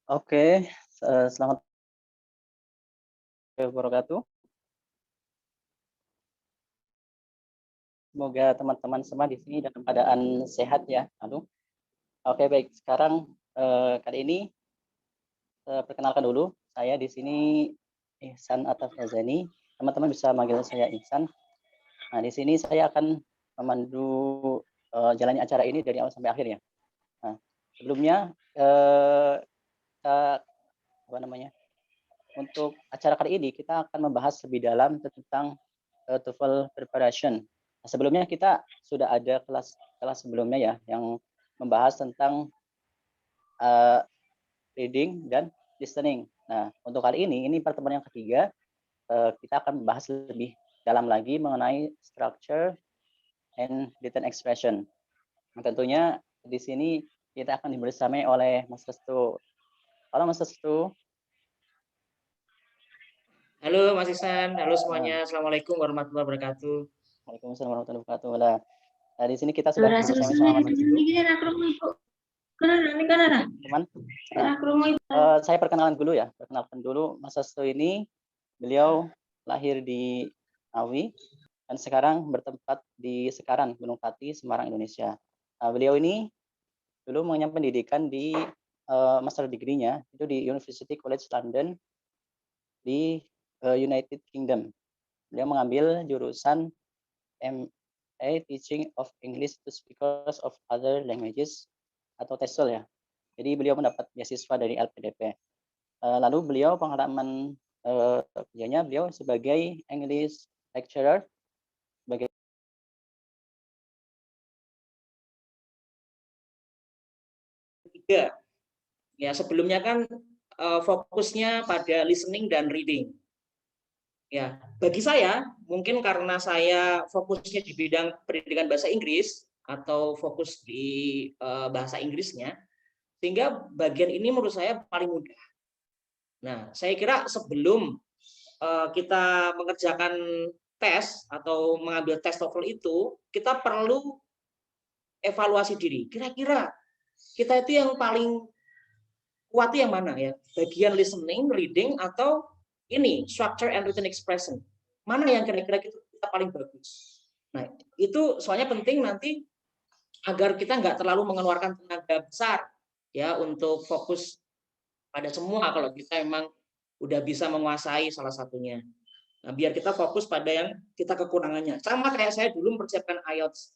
Oke, selamat wabarakatuh. Semoga teman-teman semua di sini dalam keadaan sehat ya. Lalu, oke baik. Sekarang kali ini perkenalkan dulu, saya di sini Ihsan Ataf-Yazani. Teman-teman bisa manggil saya Ihsan. Nah, di sini saya akan memandu jalannya acara ini dari awal sampai akhir ya. Nah, sebelumnya kita apa namanya? Untuk acara kali ini kita akan membahas lebih dalam tentang TOEFL preparation. Nah, sebelumnya kita sudah ada kelas sebelumnya ya yang membahas tentang uh, reading dan listening. Nah, untuk kali ini pertemuan yang ketiga, kita akan membahas lebih dalam lagi mengenai structure and written expression. Nah, tentunya di sini kita akan dibersamai oleh Mas Restu. Halo Mas Restu. Halo Mas Ihsan, halo Uh, semuanya. Assalamualaikum warahmatullahi wabarakatuh. Waalaikumsalam warahmatullahi wabarakatuh. Nah, di sini kita sudah bersama Mas Restu. Teman, saya perkenalkan dulu ya. Perkenalkan dulu Mas Restu ini, beliau lahir di Ngawi dan sekarang bertempat di Sekaran, Gunung Pati, Semarang, Indonesia. Nah, beliau ini dulu mengenyam pendidikan di master degree-nya itu di University College London di United Kingdom. Beliau mengambil jurusan MA Teaching of English to Speakers of Other Languages atau TESOL ya. Jadi beliau mendapat beasiswa dari LPDP. Lalu beliau pengalaman kerjanya beliau sebagai English lecturer sebagai Tiga, ya sebelumnya kan fokusnya pada listening dan reading. Ya, bagi saya mungkin karena saya fokusnya di bidang pendidikan bahasa Inggris atau fokus di bahasa Inggrisnya, sehingga bagian ini menurut saya paling mudah. Nah, saya kira sebelum kita mengerjakan tes atau mengambil tes TOEFL itu, kita perlu evaluasi diri. Kira-kira kita itu yang paling kuat yang mana ya? Bagian listening, reading, atau ini structure and written expression. Mana yang kira-kira kita paling bagus? Nah, itu soalnya penting nanti agar kita nggak terlalu mengeluarkan tenaga besar ya untuk fokus pada semua kalau kita memang udah bisa menguasai salah satunya. Nah, biar kita fokus pada yang kita kekurangannya. Sama kayak saya dulu mempersiapkan IELTS.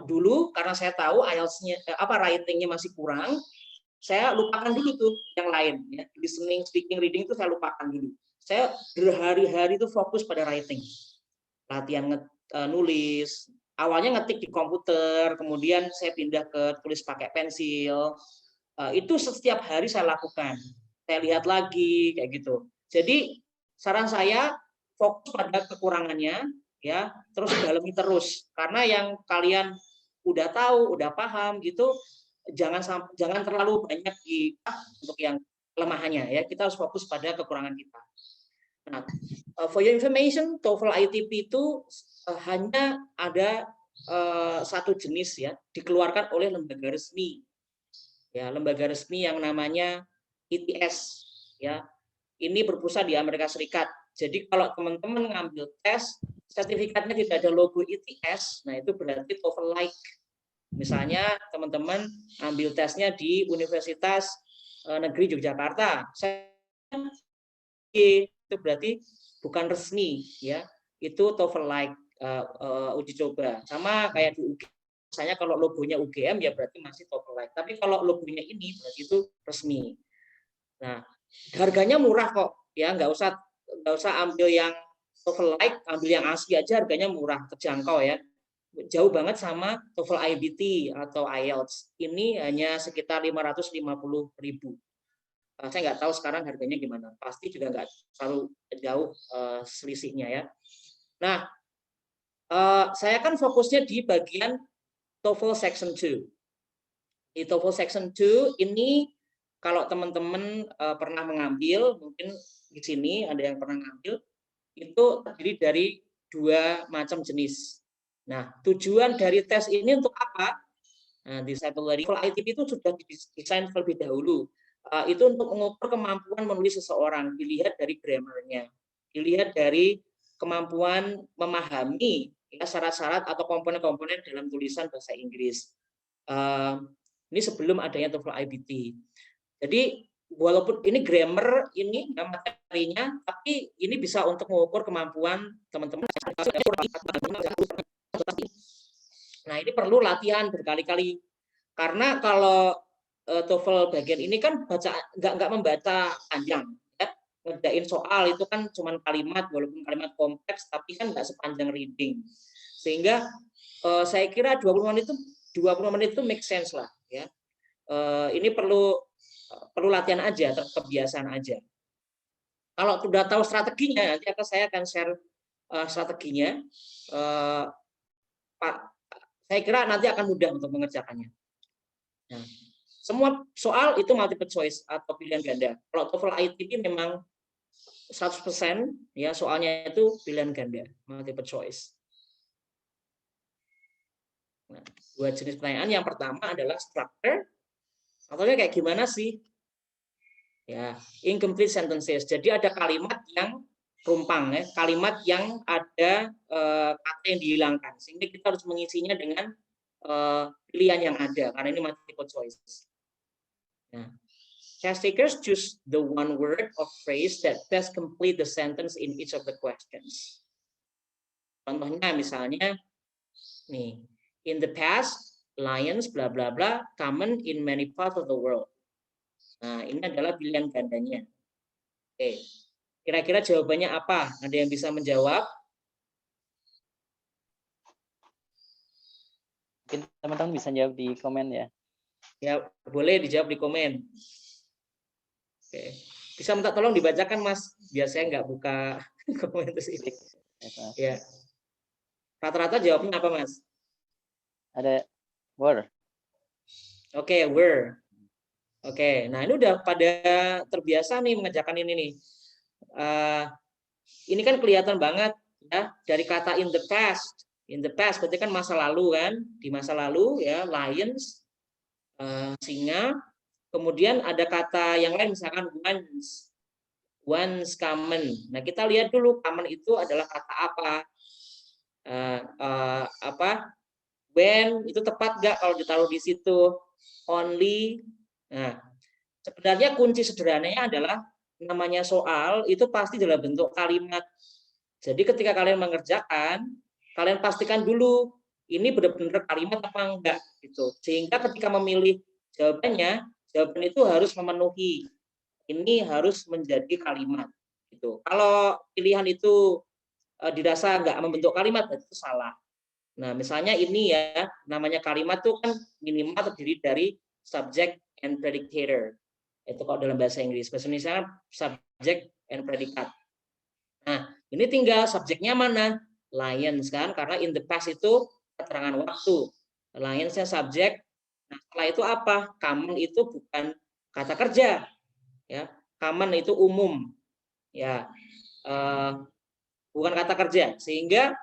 Dulu karena saya tahu IELTS-nya writing-nya masih kurang, saya lupakan dulu tuh yang lain ya. Listening, speaking, reading itu saya lupakan dulu. Saya berhari-hari itu fokus pada writing. Latihan nulis, awalnya ngetik di komputer, kemudian saya pindah ke tulis pakai pensil. Itu setiap hari saya lakukan. Saya lihat lagi kayak gitu. Jadi saran saya fokus pada kekurangannya ya, terus dalami terus. Karena yang kalian udah tahu, udah paham gitu, jangan terlalu banyak di untuk yang kelemahannya ya. Kita harus fokus pada kekurangan kita. Nah, for your information, TOEFL ITP itu hanya ada satu jenis ya, dikeluarkan oleh lembaga resmi. Ya, lembaga resmi yang namanya ITS ya. Ini berpusat di Amerika Serikat. Jadi kalau teman-teman ngambil tes, sertifikatnya tidak ada logo ITS, nah itu berarti TOEFL like. Misalnya teman-teman ambil tesnya di Universitas Negeri Yogyakarta, itu berarti bukan resmi ya, itu TOEFL like uji coba. Sama kayak di UGM, misalnya kalau logonya UGM ya berarti masih TOEFL like. Tapi kalau logonya ini berarti itu resmi. Nah, harganya murah kok ya, nggak usah ambil yang TOEFL like, ambil yang asli aja harganya murah, terjangkau ya. Jauh banget sama TOEFL IBT atau IELTS. Ini hanya sekitar 550.000. Saya nggak tahu sekarang harganya gimana. Pasti juga nggak terlalu jauh selisihnya ya. Nah, saya kan fokusnya di bagian TOEFL Section 2. Di TOEFL Section 2 ini kalau teman-teman pernah mengambil, mungkin di sini ada yang pernah mengambil, itu terdiri dari dua macam jenis. Nah, tujuan dari tes ini untuk apa? Nah, di saya tadi, ITP itu sudah didesain terlebih dahulu itu untuk mengukur kemampuan menulis seseorang, dilihat dari grammarnya, dilihat dari kemampuan memahami ya syarat-syarat atau komponen-komponen dalam tulisan bahasa Inggris. Ini sebelum adanya TOEFL IBT. Jadi walaupun ini grammar ini ya, materinya, tapi ini bisa untuk mengukur kemampuan teman-teman. Nah, ini perlu latihan berkali-kali. Karena kalau TOEFL bagian ini kan nggak membaca panjang. Ya. Ngerjain soal itu kan cuma kalimat, walaupun kalimat kompleks, tapi kan nggak sepanjang reading. Sehingga saya kira 20 menit itu make sense lah. Ya. Ini perlu latihan aja, kebiasaan aja. Kalau sudah tahu strateginya, nanti saya akan share strateginya. Pak, saya kira nanti akan mudah untuk mengerjakannya. Nah, semua soal itu multiple choice atau pilihan ganda. Kalau TOEFL ITP memang 100% ya soalnya itu pilihan ganda, multiple choice. Nah, dua jenis pertanyaan. Yang pertama adalah structure. Contohnya kayak gimana sih? Ya, incomplete sentences. Jadi ada kalimat yang rumpang, ya, kalimat yang ada kata yang dihilangkan, sehingga kita harus mengisinya dengan pilihan yang ada, karena ini multiple choice. Nah, test takers choose the one word or phrase that best complete the sentence in each of the questions. Contohnya misalnya, nih, in the past, lions bla bla bla common in many parts of the world. Nah, ini adalah pilihan gandanya. Oke, kira-kira jawabannya apa? Ada yang bisa menjawab? Mungkin teman-teman bisa jawab di komen ya. Ya, boleh dijawab di komen. Oke. Bisa minta tolong dibacakan, Mas. Biasanya nggak buka komen itu sih. Ya. Rata-rata jawabnya apa, Mas? Ada were. Oke, were. Oke, nah ini udah pada terbiasa nih mengerjakan ini nih. Ini kan kelihatan banget ya dari kata in the past. In the past berarti kan masa lalu kan, di masa lalu ya lions, singa. Kemudian ada kata yang lain misalkan once common. Nah kita lihat dulu common itu adalah kata apa? When itu tepat nggak kalau ditaruh di situ? Only. Nah sebenarnya kunci sederhananya adalah namanya soal itu pasti dalam bentuk kalimat. Jadi ketika kalian mengerjakan, kalian pastikan dulu ini benar-benar kalimat apa enggak gitu. Sehingga ketika memilih jawabannya, jawaban itu harus memenuhi. Ini harus menjadi kalimat gitu. Kalau pilihan itu dirasa enggak membentuk kalimat, itu salah. Nah, misalnya ini ya, namanya kalimat tuh kan minimal terdiri dari subject and predicator. Itu kalau dalam bahasa Inggris. Bahasa Indonesia subject and predikat. Nah, ini tinggal subjeknya mana? Lions kan, karena in the past itu keterangan waktu. Lionsnya subjek. Nah, setelah itu apa? Common itu bukan kata kerja, ya. Common itu umum, ya. Bukan kata kerja, sehingga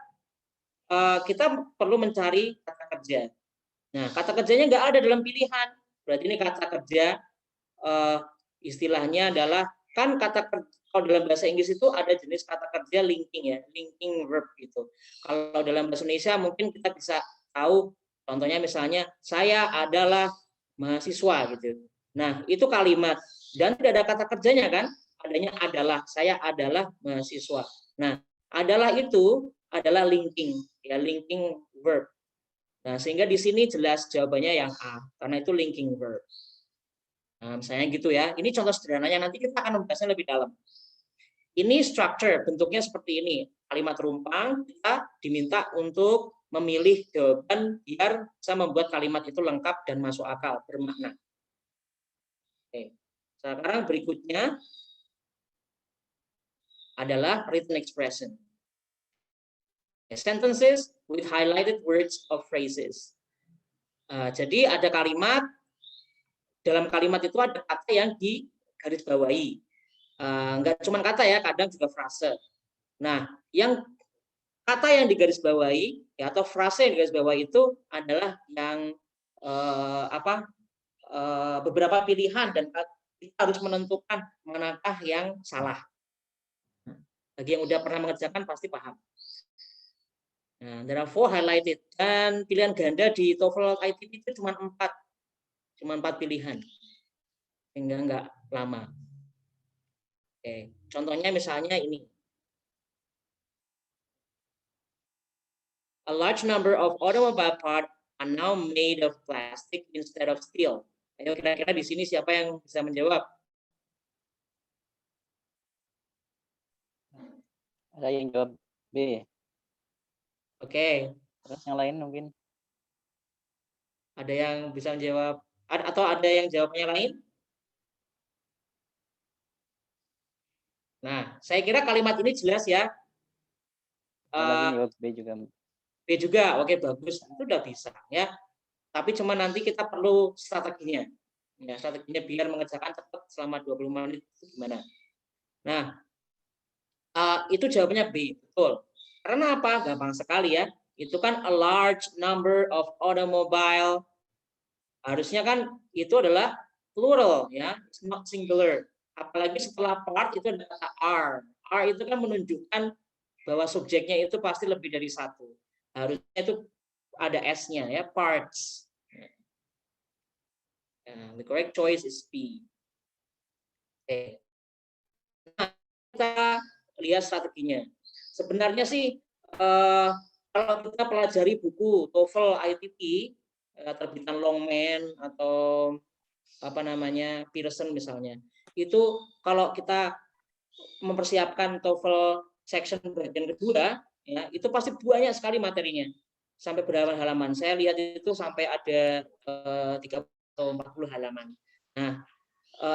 kita perlu mencari kata kerja. Nah, kata kerjanya nggak ada dalam pilihan. Berarti ini kata kerja istilahnya adalah kan kata kerja. Kalau dalam bahasa Inggris itu ada jenis kata kerja linking ya, linking verb gitu. Kalau dalam bahasa Indonesia mungkin kita bisa tahu, contohnya misalnya saya adalah mahasiswa gitu. Nah itu kalimat dan tidak ada kata kerjanya kan, adanya adalah, saya adalah mahasiswa. Nah adalah itu adalah linking ya, linking verb. Nah sehingga di sini jelas jawabannya yang A karena itu linking verb. Nah, misalnya gitu ya. Ini contoh sederhananya, nanti kita akan membahasnya lebih dalam. Ini structure, bentuknya seperti ini. Kalimat rumpang, kita diminta untuk memilih jawaban biar bisa membuat kalimat itu lengkap dan masuk akal, bermakna. Oke. Sekarang berikutnya adalah written expression. Sentences with highlighted words or phrases. Jadi ada kalimat, dalam kalimat itu ada kata yang digarisbawahi. Enggak cuma kata ya, kadang juga frase. Nah, yang kata yang digarisbawahi ya, atau frase yang digarisbawahi itu adalah yang beberapa pilihan dan kita harus menentukan manakah yang salah. Bagi yang udah pernah mengerjakan pasti paham. Nah, there are 4 highlighted, dan pilihan ganda di TOEFL ITP itu cuma 4 pilihan, sehingga nggak lama. Oke, contohnya misalnya ini. A large number of automobile parts are now made of plastic instead of steel. Ayo kira-kira di sini siapa yang bisa menjawab? Ada yang jawab B. Oke, Terus yang lain mungkin. ada yang bisa menjawab atau ada yang jawabnya lain? Nah, saya kira kalimat ini jelas ya. Ada lagi yang jawab B juga. B juga, oke bagus, itu udah bisa ya. Tapi cuma nanti kita perlu strateginya. Ya, strateginya biar mengerjakan cepat selama 20 menit itu gimana. Nah, itu jawabannya B, betul. Karena apa? Gampang sekali ya. Itu kan a large number of automobile. Harusnya kan itu adalah plural ya, it's not singular. Apalagi setelah part itu ada kata are. Are itu kan menunjukkan bahwa subjeknya itu pasti lebih dari satu. Harusnya itu ada S-nya ya, parts. The correct choice is B. Oke. Nah, kita lihat strateginya. Sebenarnya sih kalau kita pelajari buku TOEFL ITP terbitan Longman atau apa namanya Pearson misalnya, itu kalau kita mempersiapkan TOEFL section bagian kedua ya, itu pasti banyak sekali materinya. Sampai berapa halaman? Saya lihat itu sampai ada 30 atau 40 halaman. Nah,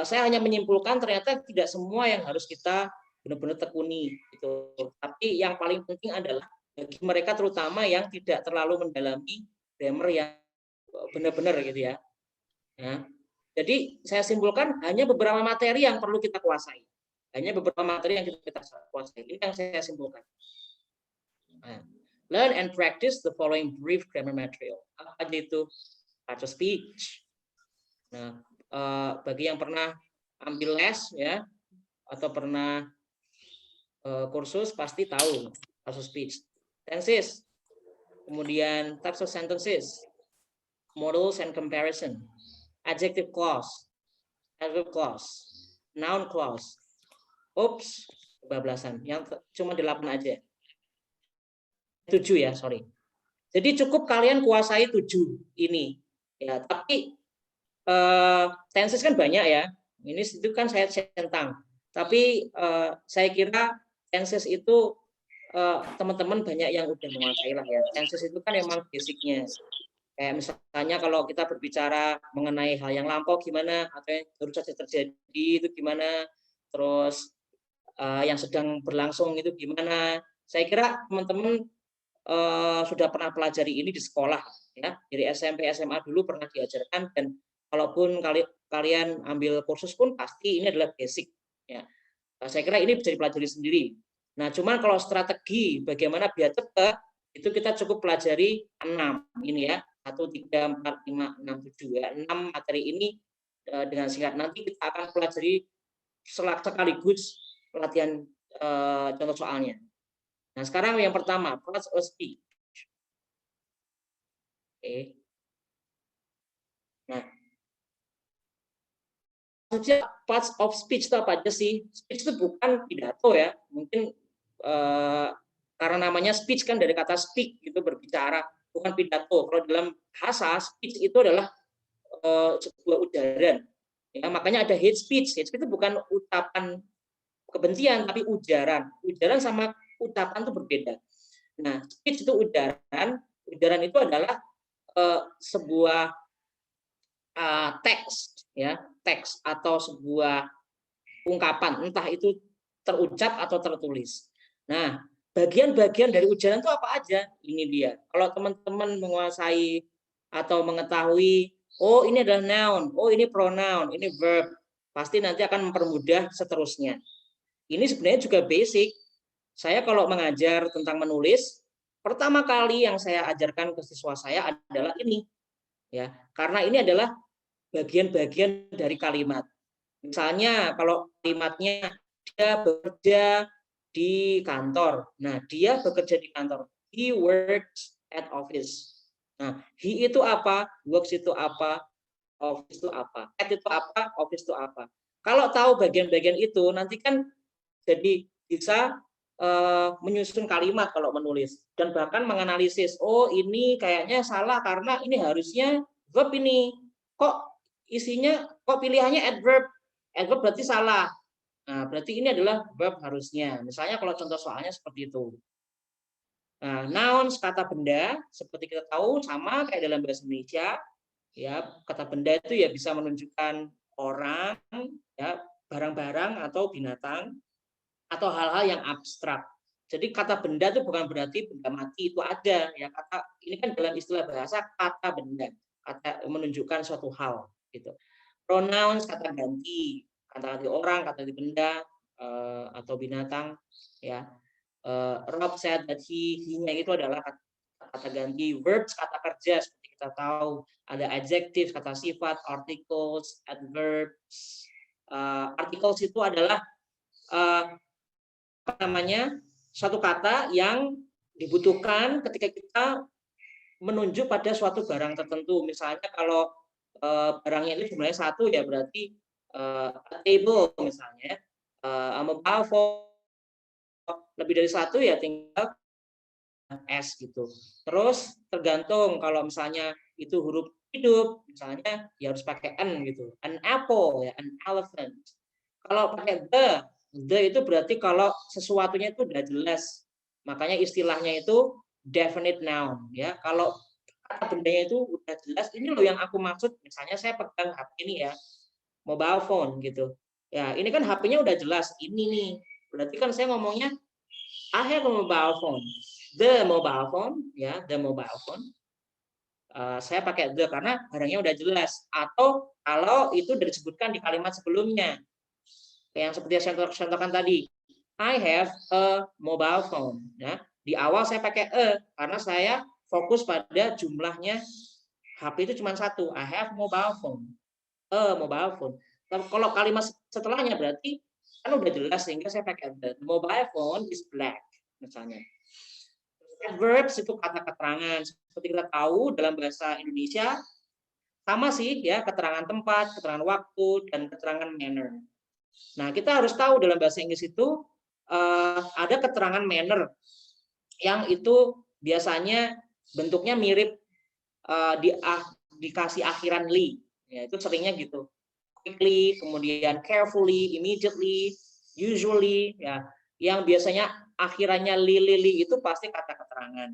saya hanya menyimpulkan ternyata tidak semua yang harus kita benar-benar tekuni gitu. Tapi yang paling penting adalah bagi mereka terutama yang tidak terlalu mendalami grammar yang benar-benar gitu ya. Nah, jadi saya simpulkan hanya beberapa materi yang perlu kita kuasai. Hanya beberapa materi yang kita kuasai. Ini yang saya simpulkan. Nah, learn and practice the following brief grammar material. Apa aja itu? Parts of speech. Nah, bagi yang pernah ambil les ya atau pernah kursus pasti tahu parts of speech. Tenses, kemudian types of sentences, modals and comparison, adjective clause, adverb clause, noun clause. Oops, kebablasan. Yang cuma 8 aja. 7 ya, sorry. Jadi cukup kalian kuasai 7 ini. Ya, tapi tenses kan banyak ya. Ini itu kan saya centang. Tapi saya kira tenses itu teman-teman banyak yang udah menguasai lah ya. Tenses itu kan emang basicnya. Kayak misalnya kalau kita berbicara mengenai hal yang lampau gimana, atau yang baru saja terjadi itu gimana, terus yang sedang berlangsung itu gimana. Saya kira teman-teman sudah pernah pelajari ini di sekolah ya, dari SMP SMA dulu pernah diajarkan, dan kalaupun kalian ambil kursus pun pasti ini adalah basic ya. Saya kira ini bisa dipelajari sendiri. Nah, cuman kalau strategi bagaimana biar cepat itu kita cukup pelajari 6 ini ya, 1 3 4 5 6 7 ya. 6 materi ini dengan singkat. Nanti kita akan pelajari sekaligus pelatihan contoh soalnya. Nah, sekarang yang pertama, parts of speech. Oke. Nah, maksudnya parts of speech itu apa aja sih? Speech itu bukan pidato ya. Mungkin karena namanya speech kan dari kata speak, itu berbicara, bukan pidato. Kalau dalam bahasa, speech itu adalah sebuah ujaran. Ya, makanya ada hate speech. Hate speech itu bukan ucapan kebencian, tapi ujaran. Ujaran sama ucapan itu berbeda. Nah, speech itu ujaran. Ujaran itu adalah sebuah teks, ya, teks atau sebuah ungkapan, entah itu terucap atau tertulis. Nah, bagian-bagian dari ujaran itu apa aja? Ini dia. Kalau teman-teman menguasai atau mengetahui, oh ini adalah noun, oh ini pronoun, ini verb, pasti nanti akan mempermudah seterusnya. Ini sebenarnya juga basic. Saya kalau mengajar tentang menulis, pertama kali yang saya ajarkan ke siswa saya adalah ini. Ya, karena ini adalah bagian-bagian dari kalimat. Misalnya kalau kalimatnya dia bekerja di kantor. Nah, dia bekerja di kantor. He works at office. Nah, he itu apa? Works itu apa? Office itu apa? At itu apa? Office itu apa? Kalau tahu bagian-bagian itu, nanti kan jadi bisa menyusun kalimat kalau menulis dan bahkan menganalisis. Oh, ini kayaknya salah karena ini harusnya verb ini. Kok isinya, kok pilihannya adverb? Adverb berarti salah. Nah, berarti ini adalah verb harusnya. Misalnya kalau contoh soalnya seperti itu. Nah, nouns kata benda seperti kita tahu sama kayak dalam bahasa Indonesia, ya kata benda itu ya bisa menunjukkan orang, ya barang-barang atau binatang atau hal-hal yang abstrak. Jadi kata benda itu bukan berarti benda mati itu ada, ya kata ini kan dalam istilah bahasa kata benda, kata menunjukkan suatu hal gitu. Pronouns kata ganti orang, kata ganti benda atau binatang, ya. Rob said that he-nya itu adalah kata ganti. Verbs kata kerja seperti kita tahu ada adjectives kata sifat, articles, adverbs. Articles itu adalah apa namanya, suatu kata yang dibutuhkan ketika kita menunjuk pada suatu barang tertentu. Misalnya kalau barangnya itu jumlahnya satu ya berarti a table misalnya, a mobile phone lebih dari satu ya tinggal S gitu. Terus tergantung kalau misalnya itu huruf hidup, misalnya ya harus pakai N gitu. An apple ya, an elephant. Kalau pakai the itu berarti kalau sesuatunya itu udah jelas. Makanya istilahnya itu definite noun ya. Kalau kata bendanya itu udah jelas, ini loh yang aku maksud. Misalnya saya pegang HP ini ya, mobile phone gitu. Ya, ini kan HP-nya udah jelas, ini nih. Berarti kan saya ngomongnya I have a mobile phone. The mobile phone, ya, the mobile phone. Saya pakai the karena barangnya udah jelas. Atau kalau itu sudah disebutkan di kalimat sebelumnya, yang seperti saya contohkan tadi, I have a mobile phone. Ya, di awal saya pakai karena saya fokus pada jumlahnya HP itu cuma satu. I have mobile phone. A mobile phone. Kalau kalimat setelahnya berarti kan udah jelas sehingga saya pakai the mobile phone is black misalnya. Adverbs itu kata keterangan. Seperti kita tahu dalam bahasa Indonesia sama sih ya, keterangan tempat, keterangan waktu, dan keterangan manner. Nah, kita harus tahu dalam bahasa Inggris itu ada keterangan manner yang itu biasanya bentuknya mirip dikasih akhiran li. Ya, itu seringnya gitu. Quickly, kemudian carefully, immediately, usually, ya. Yang biasanya akhirannya li itu pasti kata keterangan.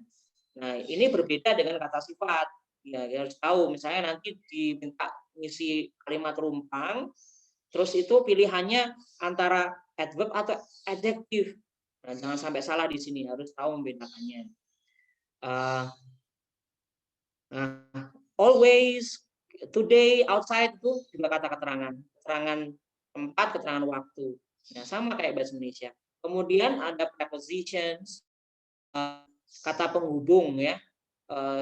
Nah, ini berbeda dengan kata sifat. Ya, harus tahu. Misalnya nanti diminta ngisi kalimat rumpang, terus itu pilihannya antara adverb atau adjective. Nah, jangan sampai salah di sini. Harus tahu membedakannya. Always, today, outside itu juga kata keterangan. Keterangan tempat, keterangan waktu. Nah, sama kayak bahasa Indonesia. Kemudian ada prepositions, kata penghubung ya.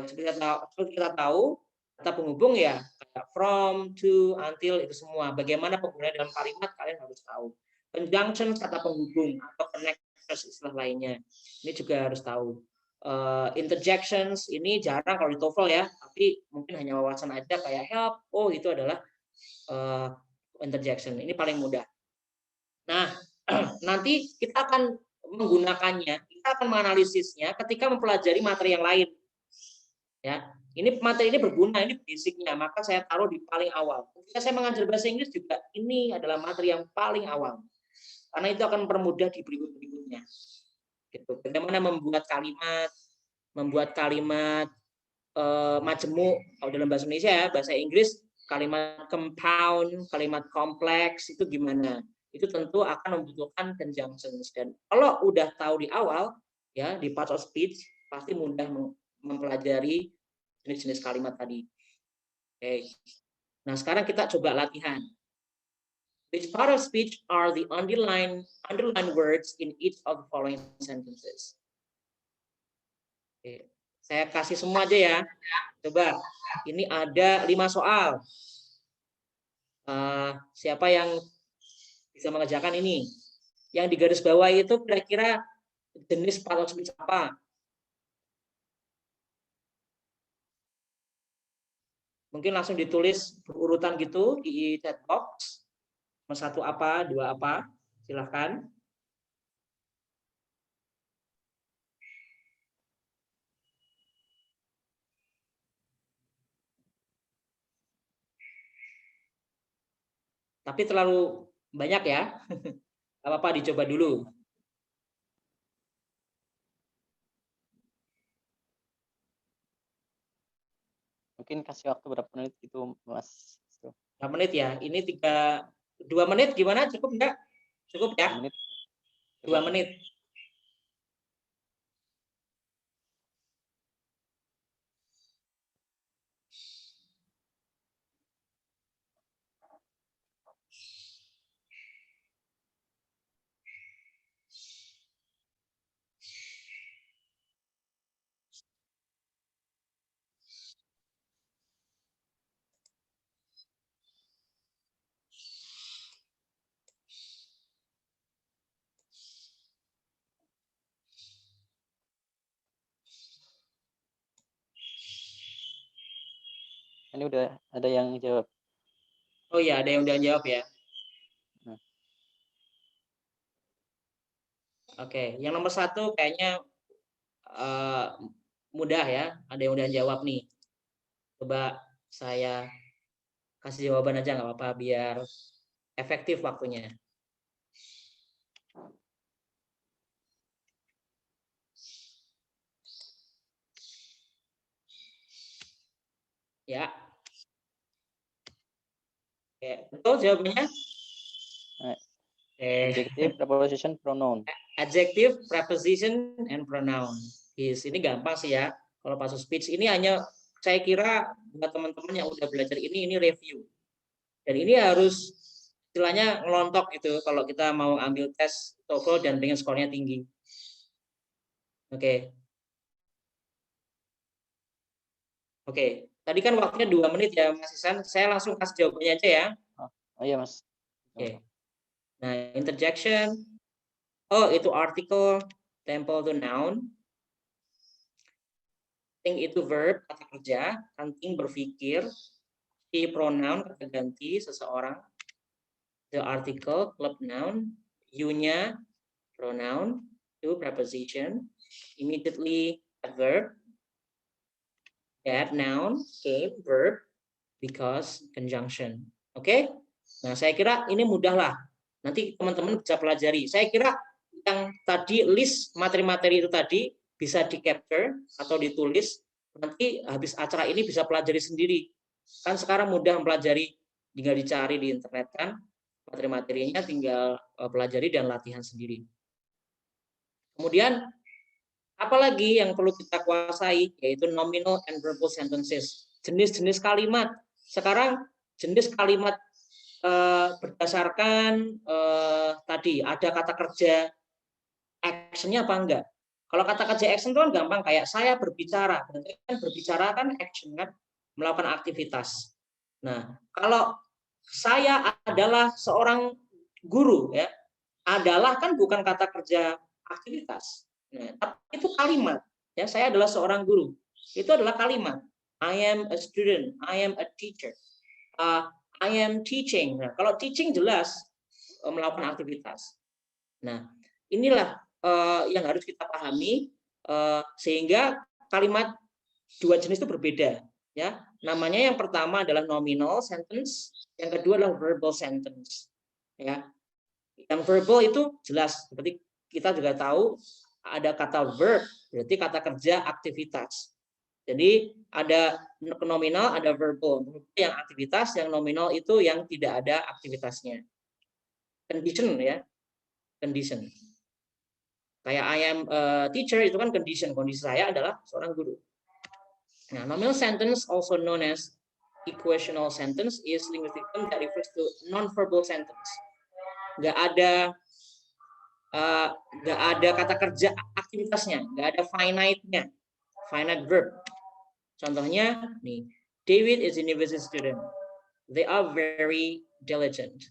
Seperti kita tahu, kata penghubung ya kayak from, to, until itu semua. Bagaimana penggunaan dalam kalimat kalian harus tahu. Conjunction kata penghubung atau connectors istilah lainnya. Ini juga harus tahu. Interjections ini jarang kalau di TOEFL ya, tapi mungkin hanya wawasan aja kayak help. Oh, itu adalah interjection. Ini paling mudah. Nah, nanti kita akan menggunakannya, kita akan menganalisisnya ketika mempelajari materi yang lain. Ya, ini materi ini berguna, ini basicnya, maka saya taruh di paling awal. Ketika saya mengajar bahasa Inggris juga ini adalah materi yang paling awal, karena itu akan mempermudah di berikut-berikutnya. Gitu. Bagaimana membuat kalimat majemuk kalau dalam bahasa Indonesia ya, bahasa Inggris kalimat compound, kalimat kompleks itu gimana? Itu tentu akan membutuhkan conjunctions, dan kalau udah tahu di awal ya di part of speech pasti mudah mempelajari jenis-jenis kalimat tadi. Oke. Nah, sekarang kita coba latihan. Which part of speech are the underlined words in each of the following sentences? Oke. Saya kasih semua aja ya. Coba. Ini ada 5 soal. Siapa yang bisa mengerjakan ini. Yang di garis bawah itu kira-kira jenis part of speech apa? Mungkin langsung ditulis berurutan gitu di chat box. Satu apa, dua apa, silahkan. Tapi terlalu banyak ya. Gak apa-apa, dicoba dulu. Mungkin kasih waktu berapa menit gitu, Mas. 2 menit ya. Ini 2 menit gimana? Cukup enggak? Cukup ya? 2 menit. 2 menit. Ini udah ada yang jawab. Oh iya, ada yang udah jawab ya. Oke, yang nomor 1 kayaknya mudah ya. Ada yang udah jawab nih. Coba saya kasih jawaban aja nggak apa-apa biar efektif waktunya. Ya. Oke, betul jawabannya? Adjective, preposition, pronoun. Adjective, preposition, and pronoun. Ini gampang sih ya. Kalau passive speech ini hanya saya kira buat teman-teman yang udah belajar ini review. Dan ini harus istilahnya ngelontok gitu kalau kita mau ambil tes TOEFL dan pengen skornya tinggi. Oke. Oke. Tadi kan waktunya 2 menit ya Mas Isan. Saya langsung kasih jawabannya aja ya. Oh iya Mas. Oke. Nah, interjection. Oh, itu article, tempo itu noun. Think itu verb, kata kerja. Hunting berpikir. Si pronoun, kata ganti seseorang. The article, club noun. You-nya, pronoun. To, preposition. Immediately, adverb. That, noun. Came, verb. Because, conjunction. Oke? Nah, saya kira ini mudah lah. Nanti teman-teman bisa pelajari. Saya kira yang tadi list materi-materi itu tadi bisa di-capture atau ditulis. Nanti habis acara ini bisa pelajari sendiri. Kan sekarang mudah mempelajari, tinggal dicari di internet kan. Materi-materinya tinggal pelajari dan latihan sendiri. Kemudian, apalagi yang perlu kita kuasai, yaitu nominal and verbal sentences. Jenis-jenis kalimat. Sekarang jenis kalimat berdasarkan tadi ada kata kerja actionnya apa enggak. Kalau kata kerja action itu kan gampang, kayak saya berbicara, berarti kan berbicara kan action kan, melakukan aktivitas. Nah, kalau saya adalah seorang guru ya, adalah kan bukan kata kerja aktivitas. Nah, tapi itu kalimat ya, saya adalah seorang guru. Itu adalah kalimat. I am a student, I am a teacher. I am teaching. Nah, kalau teaching jelas melakukan aktivitas. Nah, inilah yang harus kita pahami sehingga kalimat dua jenis itu berbeda. Ya, namanya yang pertama adalah nominal sentence, yang kedua adalah verbal sentence. Ya, yang verbal itu jelas, seperti kita juga tahu ada kata verb, berarti kata kerja aktivitas. Jadi ada nominal, ada verbal. Yang aktivitas, yang nominal itu yang tidak ada aktivitasnya. Condition ya, condition. Kayak I am a teacher itu kan condition, kondisi saya adalah seorang guru. Nah, nominal sentence also known as equational sentence is linguistic term that refers to non-verbal sentence. Nggak ada kata kerja aktivitasnya, nggak ada finite-nya, finite verb. Contohnya nih, David is a university student. They are very diligent.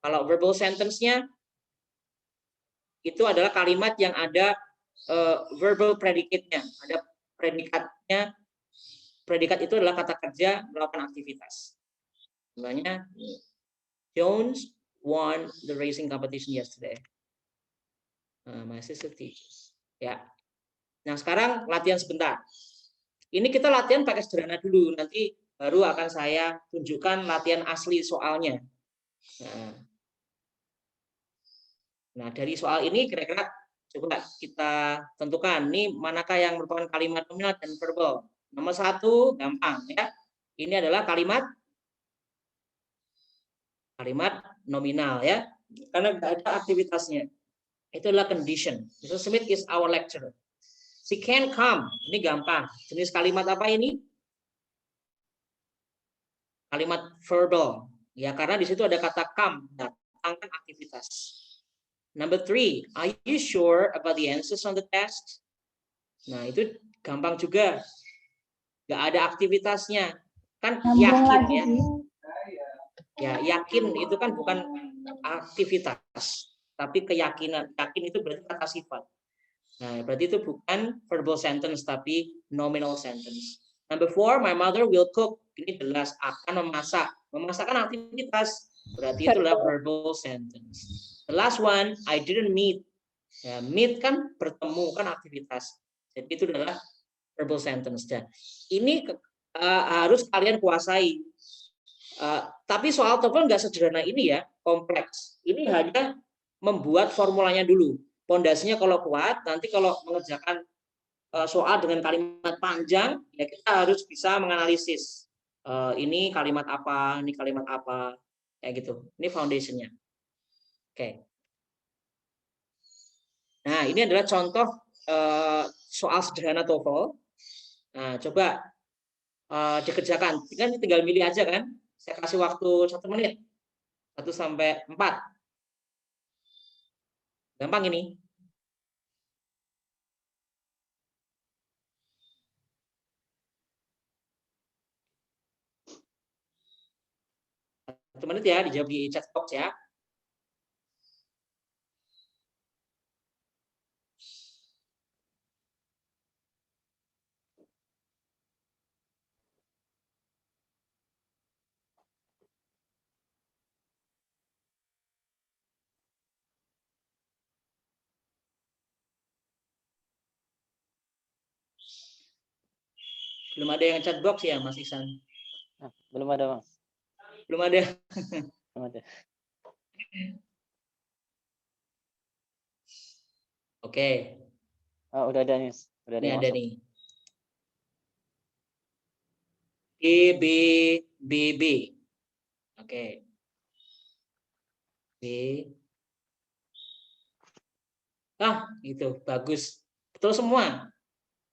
Kalau verbal sentence-nya itu adalah kalimat yang ada verbal predicate-nya, ada predikatnya. Predikat itu adalah kata kerja melakukan aktivitas. Contohnya, Jones won the racing competition yesterday. My sister teaches. Ya. Nah, sekarang latihan sebentar. Ini kita latihan pakai sederhana dulu, nanti baru akan saya tunjukkan latihan asli soalnya. Nah, dari soal ini kira-kira coba kita tentukan nih manakah yang merupakan kalimat nominal dan verbal. Nomor 1 gampang ya. Ini adalah kalimat nominal ya, karena nggak ada aktivitasnya. Itu adalah condition. Mr. Smith is our lecturer. She can come. Ini gampang. Jenis kalimat apa ini? Kalimat verbal. Ya, karena di situ ada kata come, datangkan aktivitas. Number 3, are you sure about the answers on the test? Nah, itu gampang juga. Nggak ada aktivitasnya. Kan yakin ya. Ya, yakin itu kan bukan aktivitas, tapi keyakinan. Yakin itu berarti kata sifat. Nah, berarti itu bukan verbal sentence, tapi nominal sentence. Number 4, my mother will cook. Ini jelas akan memasak. Memasak kan aktivitas. Berarti itu adalah verbal sentence. The last one, I didn't meet. Ya, meet kan bertemu, kan aktivitas. Jadi itu adalah verbal sentence. Dan ini harus kalian kuasai. Tapi soal TOEFL nggak sederhana ini ya, kompleks. Ini hanya membuat formulanya dulu. Pondasinya kalau kuat, nanti kalau mengerjakan soal dengan kalimat panjang, ya kita harus bisa menganalisis. Ini kalimat apa, ini kalimat apa, kayak gitu. Ini foundationnya. Oke. Nah, ini adalah contoh soal sederhana TOEFL. Nah, coba dikerjakan. Tinggal milih aja kan. Saya kasih waktu 1 menit. 1 sampai 4. Gampang ini. Menit ya, dijawab di chat box ya. Belum ada yang chat box ya, Mas Ihsan? Belum ada, Mas. Belum ada. Belum ada. Oke. Udah ada nih. Udah ada. Ini ada nih. B. Oke. B. Itu bagus. Betul semua.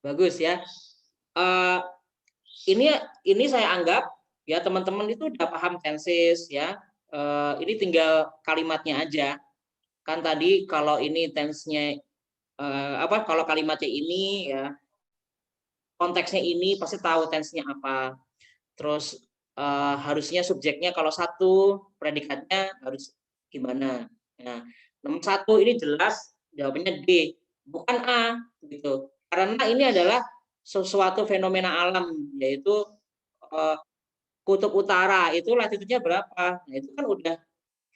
Bagus ya. Ini saya anggap ya teman-teman itu udah paham tenses ya. Ini tinggal kalimatnya aja. Kan tadi kalau ini tense-nya kalau kalimatnya ini ya konteksnya ini pasti tahu tense-nya apa. Terus harusnya subjeknya kalau 1, predikatnya harus gimana. Nah, nomor 1 ini jelas jawabannya D, bukan A gitu. Karena ini adalah sesuatu fenomena alam, yaitu kutub utara itu latitude-nya berapa. Nah, itu kan udah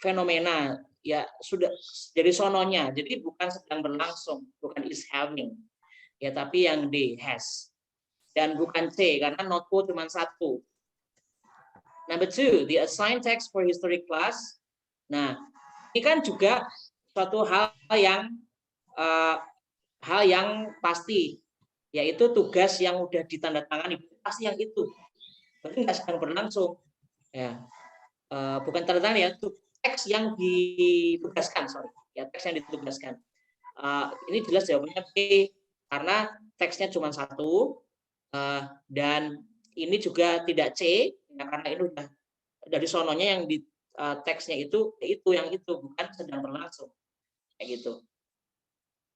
fenomena ya, sudah jadi sononya. Jadi bukan sedang berlangsung, bukan is having. Ya, tapi yang D, has. Dan bukan C karena notebook cuma 1. Number 2, the assigned text for history class. Nah, ini kan juga suatu hal yang pasti, yaitu tugas yang udah ditandatangani pasti yang itu. Berarti nggak sedang berlangsung. Ya, bukan tanda tangan ya, teks yang ditugaskan, ya teks yang ditugaskan. Ini jelas jawabannya B karena teksnya cuma 1 dan ini juga tidak C ya, karena ini udah dari sononya yang di teksnya itu yang itu bukan sedang berlangsung kayak gitu.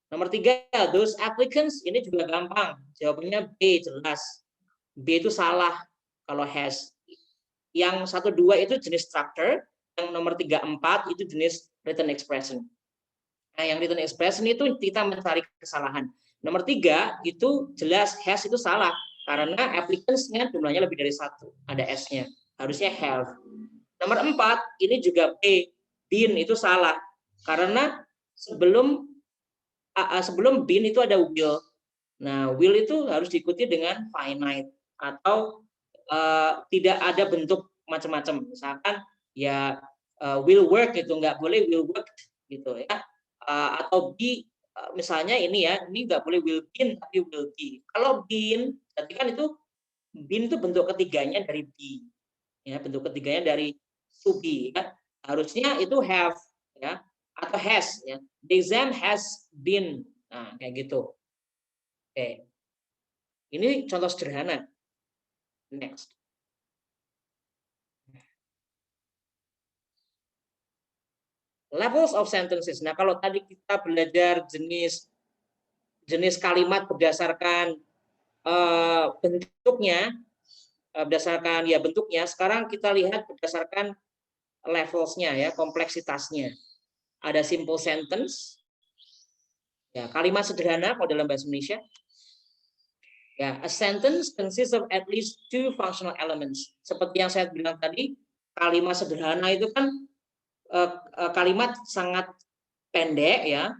Nomor 3, those applicants, ini juga gampang jawabannya B jelas. B itu salah kalau has. Yang 1, 2 itu jenis structure, yang nomor 3, 4 itu jenis written expression. Nah, yang written expression itu kita mencari kesalahan. Nomor 3 itu jelas has itu salah karena applicants-nya jumlahnya lebih dari 1, ada s-nya. Harusnya have. Nomor 4 ini juga B, been itu salah karena sebelum been itu ada will. Nah, will itu harus diikuti dengan finite atau tidak ada bentuk macam-macam. Misalkan ya will work gitu, nggak boleh will work gitu ya. Atau be misalnya ini ya, ini nggak boleh will been tapi will be. Kalau been, berarti kan itu been itu bentuk ketiganya dari be. Ya, bentuk ketiganya dari to be ya. Harusnya itu have ya atau has ya. The exam has been. Nah, kayak gitu. Oke. Ini contoh sederhana. Next. Levels of sentences. Nah, kalau tadi kita belajar jenis kalimat berdasarkan bentuknya, berdasarkan ya bentuknya, sekarang kita lihat berdasarkan levelsnya ya, kompleksitasnya. Ada simple sentence, ya kalimat sederhana kalau dalam bahasa Indonesia. Ya, a sentence consists of at least 2 functional elements. Seperti yang saya bilang tadi, kalimat sederhana itu kan kalimat sangat pendek ya,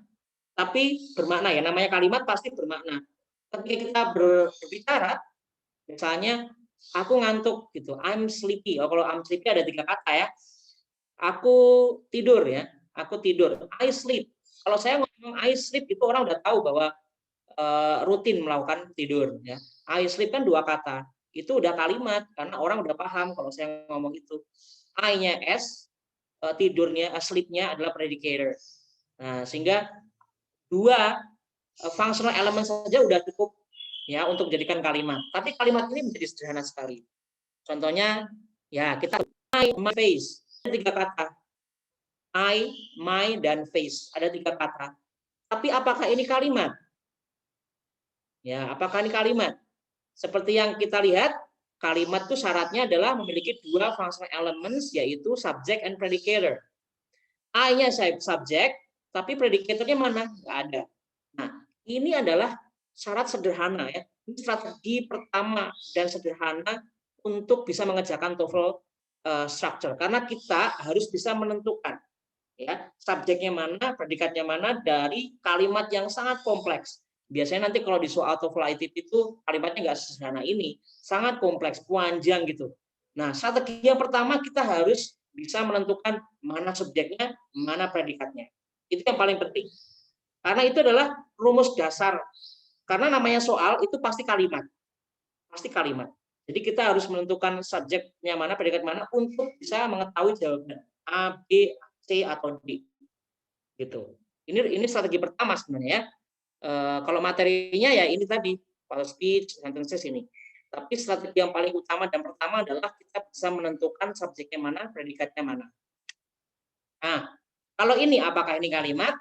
tapi bermakna ya. Namanya kalimat pasti bermakna. Ketika kita berbicara, misalnya aku ngantuk gitu, I'm sleepy. Oh, kalau I'm sleepy ada 3 kata ya. Aku tidur ya, aku tidur. I sleep. Kalau saya ngomong I sleep itu orang udah tahu bahwa rutin melakukan tidur ya. I sleep kan 2 kata. Itu udah kalimat karena orang udah paham kalau saya ngomong itu. I-nya S, tidurnya, sleep-nya adalah predicator. Nah, sehingga 2 functional element saja udah cukup ya untuk menjadikan kalimat. Tapi kalimat ini menjadi sederhana sekali. Contohnya ya kita I, my face ada 3 kata. I, my dan face ada 3 kata. Tapi apakah ini kalimat? Ya, apakah ini kalimat? Seperti yang kita lihat, kalimat itu syaratnya adalah memiliki 2 functional elements yaitu subject and predicator. I-nya subjek, tapi predikatornya mana? Nggak ada. Nah, ini adalah syarat sederhana ya. Ini strategi pertama dan sederhana untuk bisa mengerjakan TOEFL structure. Karena kita harus bisa menentukan ya subjeknya mana, predikatnya mana dari kalimat yang sangat kompleks. Biasanya nanti kalau di soal TOEFL ITP itu kalimatnya nggak sederhana ini, sangat kompleks, panjang gitu. Nah, strategi yang pertama kita harus bisa menentukan mana subjeknya, mana predikatnya. Itu yang paling penting. Karena itu adalah rumus dasar. Karena namanya soal itu pasti kalimat. Pasti kalimat. Jadi kita harus menentukan subjeknya mana, predikat mana untuk bisa mengetahui jawaban A, B, C atau D. Gitu. Ini strategi pertama sebenarnya ya. Kalau materinya ya ini tadi, speech, sentences ini. Tapi strategi yang paling utama dan pertama adalah kita bisa menentukan subjeknya mana, predikatnya mana. Nah, kalau ini apakah ini kalimat?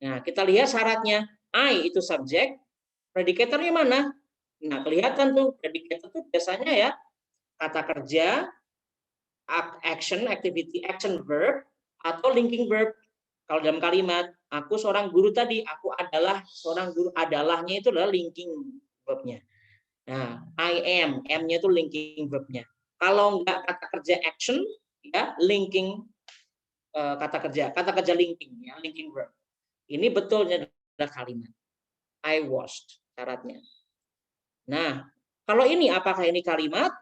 Nah, kita lihat syaratnya. I itu subjek, predikatornya mana? Nah, kelihatan tuh predikator itu biasanya ya kata kerja, action, activity, action verb, atau linking verb. Kalau dalam kalimat, aku seorang guru tadi, aku adalah seorang guru, adalahnya itu adalah linking verbnya. Nah, I am, M-nya itu linking verbnya. Kalau enggak kata kerja action, ya linking kata kerja linking, ya linking verb. Ini betulnya adalah kalimat. I washed, syaratnya. Nah, kalau ini apakah ini kalimat?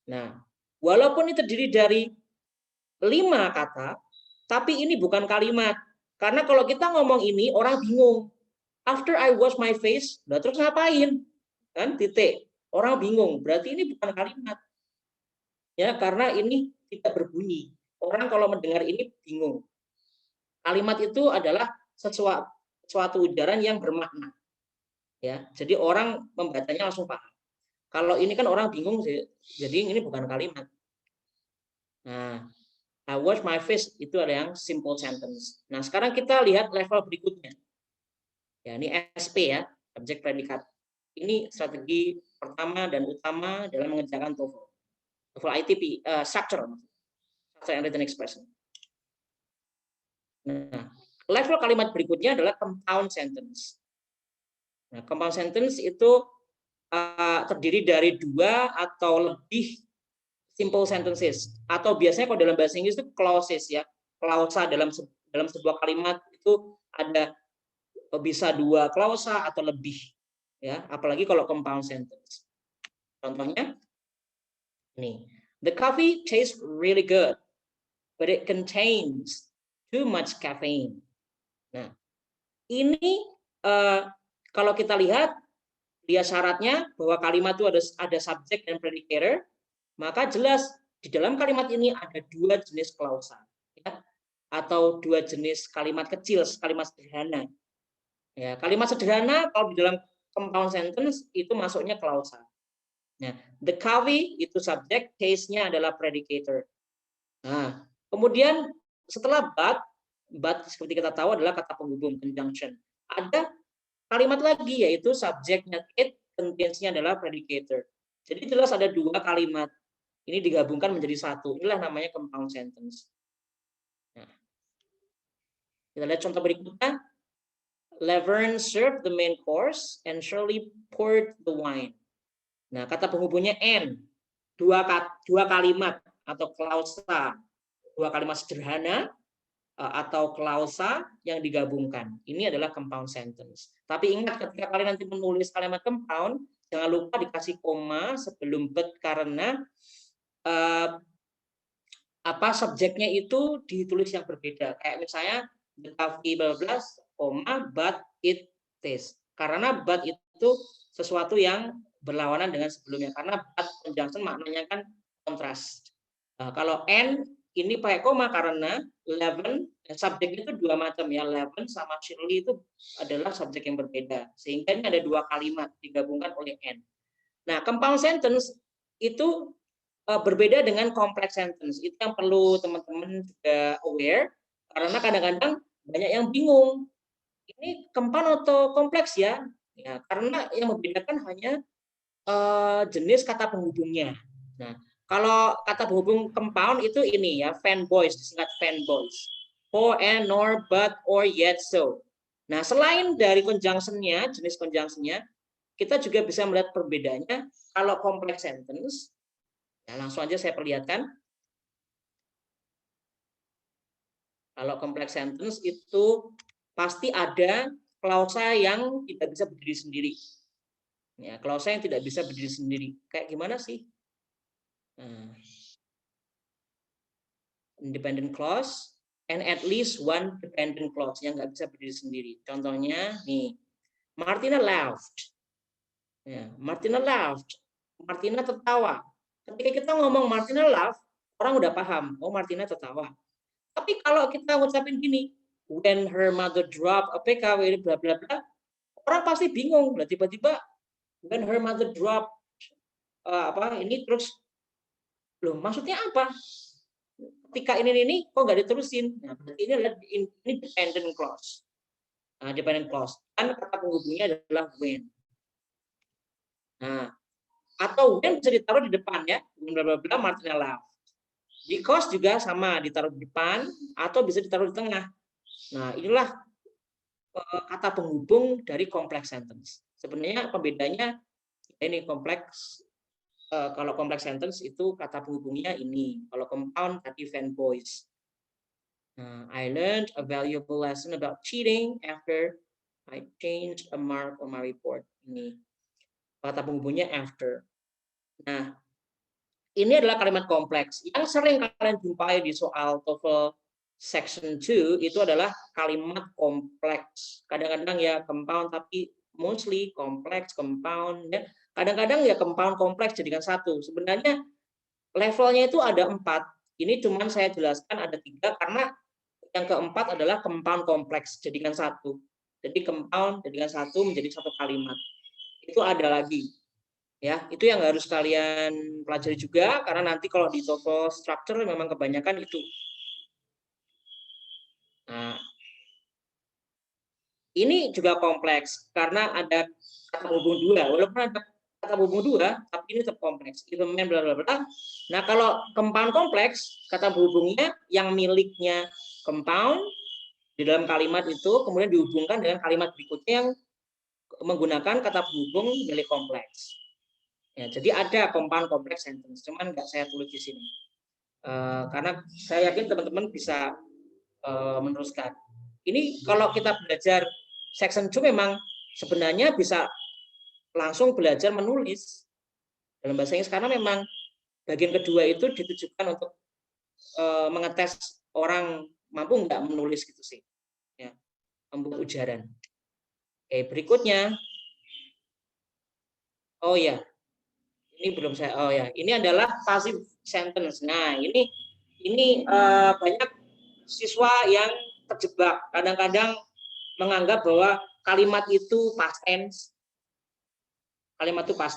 Nah, walaupun ini terdiri dari 5 kata, tapi ini bukan kalimat. Karena kalau kita ngomong ini, orang bingung. After I wash my face, nah terus ngapain? Kan titik. Orang bingung, berarti ini bukan kalimat. Ya, karena ini tidak berbunyi. Orang kalau mendengar ini bingung. Kalimat itu adalah suatu ujaran yang bermakna. Ya, jadi orang membacanya langsung paham. Kalau ini kan orang bingung, jadi ini bukan kalimat. Nah, I wash my face itu ada yang simple sentence. Nah, sekarang kita lihat level berikutnya. Ya, ini SP ya, subjek predikat. Ini strategi pertama dan utama dalam mengerjakan TOEFL. TOEFL ITP structure. and written expression. Nah, level kalimat berikutnya adalah compound sentence. Nah, compound sentence itu terdiri dari 2 atau lebih simple sentences, atau biasanya kalau dalam bahasa Inggris itu clauses ya, klausa dalam sebuah kalimat itu ada bisa 2 klausa atau lebih ya, apalagi kalau compound sentence. Contohnya nih, the coffee tastes really good, but it contains too much caffeine. Nah, ini kalau kita lihat dia syaratnya bahwa kalimat itu ada subjek dan predicator, maka jelas di dalam kalimat ini ada 2 jenis klausa, ya, atau 2 jenis kalimat kecil, kalimat sederhana. Ya, kalimat sederhana kalau di dalam compound sentence itu masuknya klausa. Nah, the coffee itu subjek, taste-nya adalah predicator. Nah, kemudian setelah but seperti kita tahu adalah kata penghubung conjunction. Ada kalimat lagi yaitu subjeknya it, contains-nya adalah predicator. Jadi jelas ada 2 kalimat. Ini digabungkan menjadi 1. Inilah namanya compound sentence. Nah, kita lihat contoh berikutnya. Laverne served the main course and Shirley poured the wine. Nah, kata penghubungnya and. 2 kalimat atau klausa. 2 kalimat sederhana atau klausa yang digabungkan. Ini adalah compound sentence. Tapi ingat ketika kalian nanti menulis kalimat compound, jangan lupa dikasih koma sebelum but karena subjeknya itu ditulis yang berbeda. Kayak misalnya the coffee blah blah koma but it tastes. Karena but itu sesuatu yang berlawanan dengan sebelumnya. Karena but conjunction maknanya kan kontras. Kalau and ini pakai koma karena Laverne subjeknya itu 2 macam ya. Laverne sama Shirley itu adalah subjek yang berbeda. Sehingga ini ada 2 kalimat digabungkan oleh and. Nah, compound sentence itu berbeda dengan complex sentence. Itu yang perlu teman-teman juga aware, karena kadang-kadang banyak yang bingung. Ini compound atau kompleks ya? Ya, karena yang membedakan hanya jenis kata penghubungnya. Nah, kalau kata penghubung compound itu ini ya, fanboys, disingkat fanboys. For, and, nor, but, or, yet, so. Nah, selain dari conjunction-nya, jenis conjunction-nya, kita juga bisa melihat perbedaannya. Kalau complex sentence, nah, langsung aja saya perlihatkan. Kalau complex sentence itu pasti ada klausa yang tidak bisa berdiri sendiri. Ya, klausa yang tidak bisa berdiri sendiri. Kayak gimana sih? Nah, independent clause and at least one dependent clause yang nggak bisa berdiri sendiri. Contohnya nih, Martina laughed. Ya, Martina laughed. Martina tertawa. Ketika kita ngomong Martina laughed, orang udah paham, oh Martina tertawa. Tapi kalau kita ngucapin gini, when her mother dropped a PKW bla bla bla, orang pasti bingung. Tiba-tiba when her mother dropped ini terus loh maksudnya apa? Ketika ini kok nggak diterusin? Nah, berarti ini adalah dependent clause. Dependent clause. Dan kata penghubungnya adalah when. Nah, atau when bisa ditaruh di depan ya, bla bla bla Martina laughed. Because juga sama ditaruh di depan atau bisa ditaruh di tengah. Nah, inilah kata penghubung dari complex sentence. Sebenarnya pembedanya ini kompleks. Kalau complex sentence itu kata penghubungnya ini. Kalau compound tadi fanboys. I learned a valuable lesson about cheating after I changed a mark on my report. Ini kata penghubungnya after. Nah, ini adalah kalimat kompleks. Yang sering kalian jumpai di soal TOEFL section 2 itu adalah kalimat kompleks. Kadang-kadang ya compound tapi mostly kompleks, compound ya. Kadang-kadang ya compound kompleks jadikan 1. Sebenarnya levelnya itu ada 4. Ini cuman saya jelaskan ada 3 karena yang keempat adalah compound kompleks jadikan 1. Jadi compound jadikan 1 menjadi 1 kalimat. Itu ada lagi. Ya, itu yang harus kalian pelajari juga karena nanti kalau di TOEFL structure memang kebanyakan itu. Nah, ini juga kompleks karena ada kata penghubung 2. Walaupun ada kata kata berhubung dua, tapi ini tetap kompleks. If a man bla bla bla. Nah, kalau compound kompleks, kata berhubungnya yang miliknya compound di dalam kalimat itu kemudian dihubungkan dengan kalimat berikutnya yang menggunakan kata berhubung milik kompleks. Ya, jadi ada compound complex sentence, cuman nggak saya tulis di sini. Karena saya yakin teman-teman bisa meneruskan. Ini kalau kita belajar section 2 memang sebenarnya bisa langsung belajar menulis dalam bahasa Inggris karena memang bagian kedua itu ditujukan untuk mengetes orang mampu nggak menulis gitu sih, ya, membuat ujaran. Oke, berikutnya, oh ya, ini belum saya, oh ya, ini adalah passive sentence. Nah, ini banyak siswa yang terjebak, kadang-kadang menganggap bahwa kalimat itu past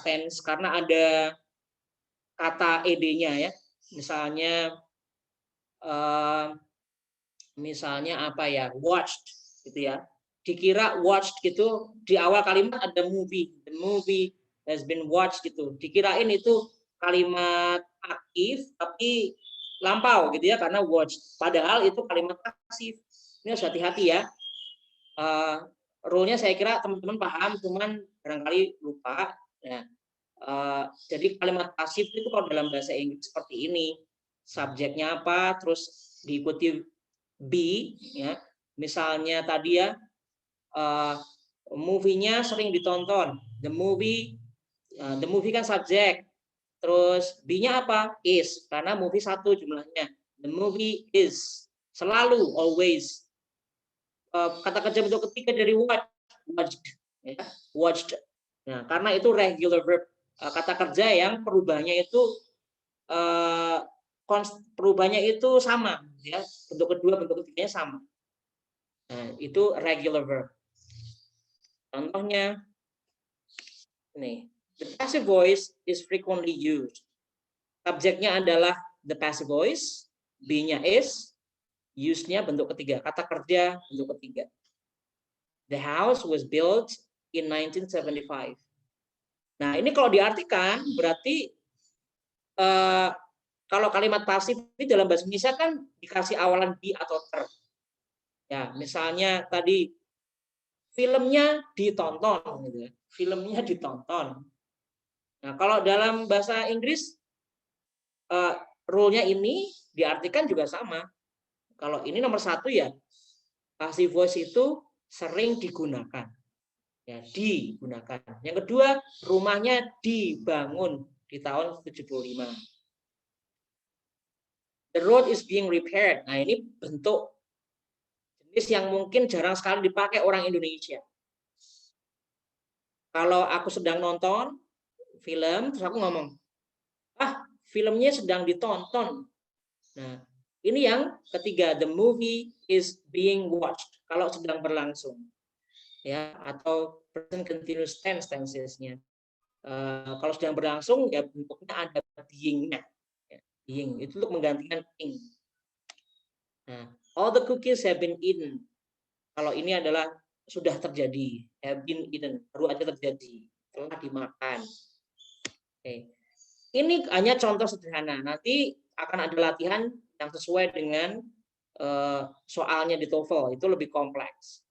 tense, karena ada kata ed-nya ya, misalnya apa ya, watched gitu ya, dikira watched gitu di awal kalimat ada movie, the movie has been watched gitu, dikirain itu kalimat aktif tapi lampau gitu ya karena watched, padahal itu kalimat pasif. Ini harus hati-hati ya. Rule-nya saya kira teman-teman paham, cuman barangkali lupa. Ya. Jadi kalimat pasif itu kalau dalam bahasa Inggris seperti ini, subjeknya apa, terus diikuti be, ya. Misalnya tadi ya, movie-nya sering ditonton, the movie kan subjek, terus be-nya apa, is, karena movie satu jumlahnya, the movie is, selalu, always. Kata kerja bentuk ketiga dari watched, ya, watched. Nah, karena itu regular verb, kata kerja yang perubahannya itu sama, ya, bentuk kedua, bentuk ketiganya sama. Nah, itu regular verb. Contohnya, nih, the passive voice is frequently used. Subjeknya adalah the passive voice, be-nya is, use-nya bentuk ketiga, kata kerja bentuk ketiga. The house was built in 1975. Nah, ini kalau diartikan berarti kalau kalimat pasif ini dalam bahasa Indonesia kan dikasih awalan be atau ter. Ya, misalnya tadi filmnya ditonton gitu ya. Filmnya ditonton. Nah, kalau dalam bahasa Inggris rule-nya ini diartikan juga sama. Kalau ini nomor satu ya, passive voice itu sering digunakan. Ya, digunakan. Yang kedua, rumahnya dibangun di tahun 75. The road is being repaired. Nah, ini bentuk jenis yang mungkin jarang sekali dipakai orang Indonesia. Kalau aku sedang nonton film, terus aku ngomong, filmnya sedang ditonton. Nah, ini yang ketiga, the movie is being watched. Kalau sedang berlangsung, ya, atau present continuous tense tensesnya. Kalau sedang berlangsung, ya bentuknya ada being-nya. Being itu untuk menggantikan ing. Nah, all the cookies have been eaten. Kalau ini adalah sudah terjadi, have been eaten, baru aja terjadi, telah dimakan. Oke. Ini hanya contoh sederhana. Nanti akan ada latihan yang sesuai dengan soalnya di TOEFL, itu lebih kompleks.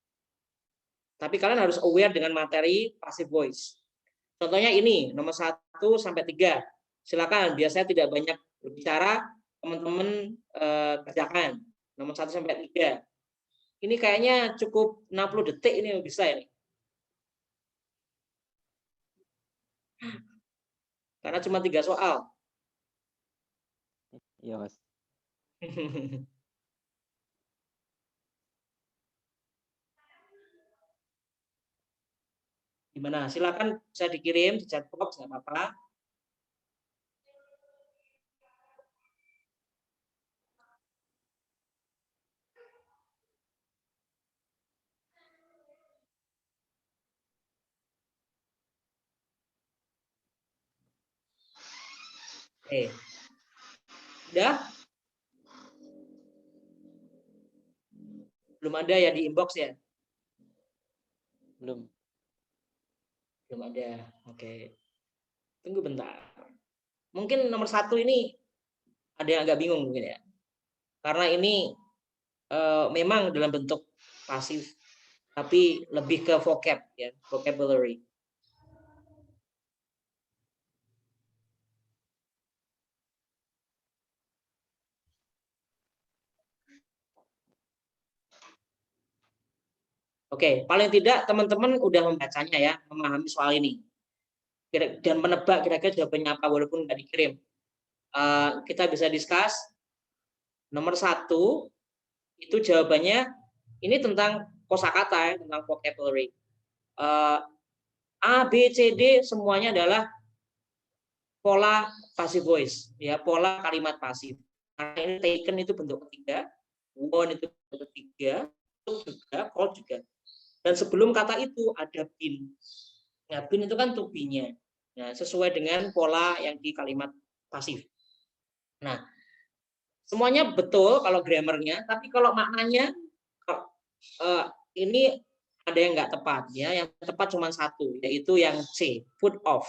Tapi kalian harus aware dengan materi passive voice. Contohnya ini, nomor 1 sampai 3. Silakan, biasanya tidak banyak berbicara, teman-teman kerjakan. Nomor 1 sampai 3. Ini kayaknya cukup 60 detik ini bisa ini. Karena cuma 3 soal. Iya, Mas. Gimana? Silakan bisa dikirim di chat box, nggak apa-apa. Oke. Udah? Belum ada ya di inbox ya? Belum. Belum ada. Oke. Tunggu bentar. Mungkin nomor 1 ini ada yang agak bingung mungkin ya. Karena ini memang dalam bentuk pasif, tapi lebih ke vocab ya, vocabulary. Oke, paling tidak teman-teman udah membacanya ya, memahami soal ini dan menebak kira-kira jawabannya apa walaupun nggak dikirim. Kita bisa discuss. Nomor 1 itu jawabannya ini tentang kosakata ya, tentang vocabulary. A, B, C, D semuanya adalah pola passive voice ya, pola kalimat pasif. Karena ini taken itu bentuk ketiga, won itu bentuk ketiga, took juga, called juga. Dan sebelum kata itu ada been. Nah, been itu kan to be-nya. Nah, sesuai dengan pola yang di kalimat pasif. Nah, semuanya betul kalau grammarnya, tapi kalau maknanya ini ada yang nggak tepat ya. Yang tepat cuma satu, yaitu yang C, put off.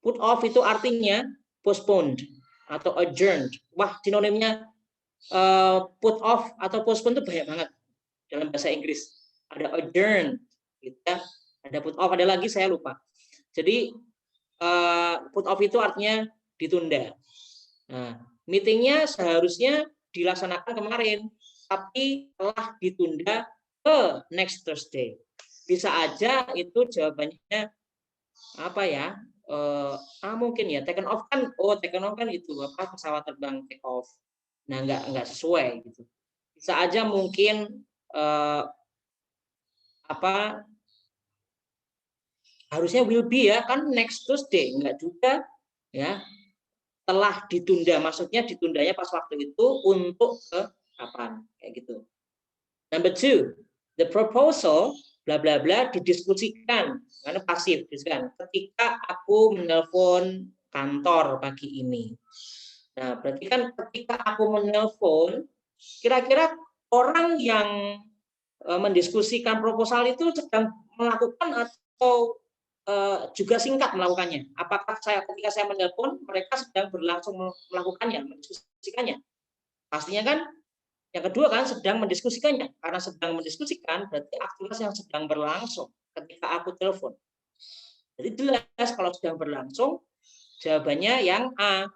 Put off itu artinya postponed atau adjourned. Wah, sinonimnya put off atau postpone itu banyak banget dalam bahasa Inggris. Ada adjourn, gitu ya. Ada put off, ada lagi saya lupa. Jadi put off itu artinya ditunda. Nah, meetingnya seharusnya dilaksanakan kemarin, tapi telah ditunda ke next Thursday. Bisa aja itu jawabannya apa ya? Mungkin ya taken off kan, taken off kan itu apa, pesawat terbang take off. Nah, nggak sesuai gitu. Bisa aja mungkin apa harusnya will be ya, kan next Tuesday, enggak juga ya, telah ditunda, maksudnya ditundanya pas waktu itu untuk ke kapan, kayak gitu. Number 2, the proposal bla bla bla didiskusikan, karena pasif kan, ketika aku menelpon kantor pagi ini. Nah, berarti kan ketika aku menelpon, kira-kira orang yang mendiskusikan proposal itu sedang melakukan atau juga singkat melakukannya. Apakah ketika saya menelpon mereka sedang berlangsung melakukannya, mendiskusikannya? Pastinya kan yang kedua kan sedang mendiskusikannya. Karena sedang mendiskusikan berarti aktivitas yang sedang berlangsung ketika aku telepon. Jadi jelas kalau sedang berlangsung jawabannya yang A.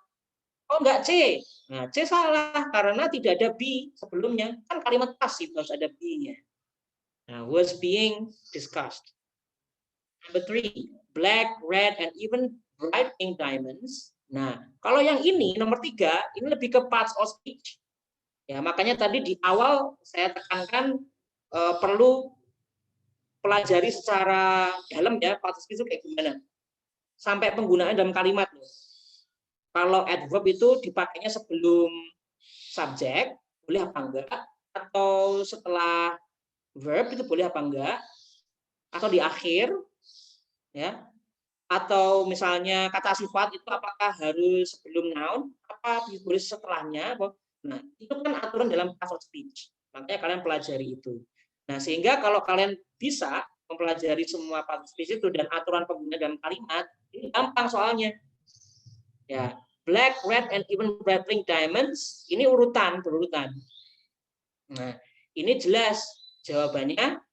Oh, enggak C. Nah, C salah karena tidak ada B sebelumnya. Kan kalimat pasif harus ada B-nya. Nah, was being discussed. Number 3, black, red, and even bright pink diamonds. Nah, kalau yang ini nomor 3, ini lebih ke parts of speech. Ya, makanya tadi di awal saya tekankan perlu pelajari secara dalam ya parts of speech itu kayak gimana. Sampai penggunaan dalam kalimat loh. Kalau adverb itu dipakainya sebelum subjek, boleh apa enggak? Atau setelah verb itu boleh apa enggak? Atau di akhir, ya? Atau misalnya kata sifat itu apakah harus sebelum noun, apa boleh setelahnya? Nah, itu kan aturan dalam parts of speech. Makanya kalian pelajari itu. Nah, sehingga kalau kalian bisa mempelajari semua parts of speech itu dan aturan pengguna dalam kalimat, ini gampang soalnya. Ya, black, red, and even bright pink diamonds, ini berurutan. Nah, ini jelas jawabannya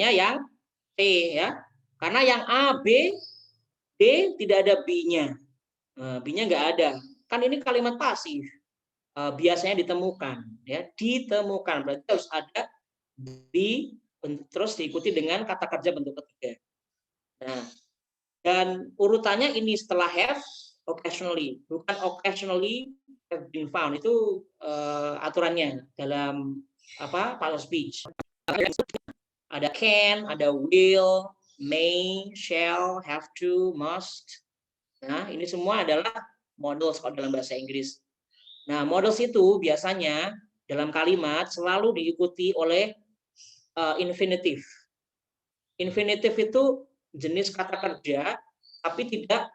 yang T ya. Karena yang A, B, D tidak ada B-nya. B-nya nggak ada. Kan ini kalimat pasif. Biasanya ditemukan ya, ditemukan. Berarti harus ada B terus diikuti dengan kata kerja bentuk ketiga. Nah, dan urutannya ini setelah have, occasionally, bukan occasionally have been found. Itu aturannya dalam part of speech. Ada can, ada will, may, shall, have to, must. Nah, ini semua adalah models kalau dalam bahasa Inggris. Nah, models itu biasanya dalam kalimat selalu diikuti oleh infinitive. Infinitive itu jenis kata kerja, tapi tidak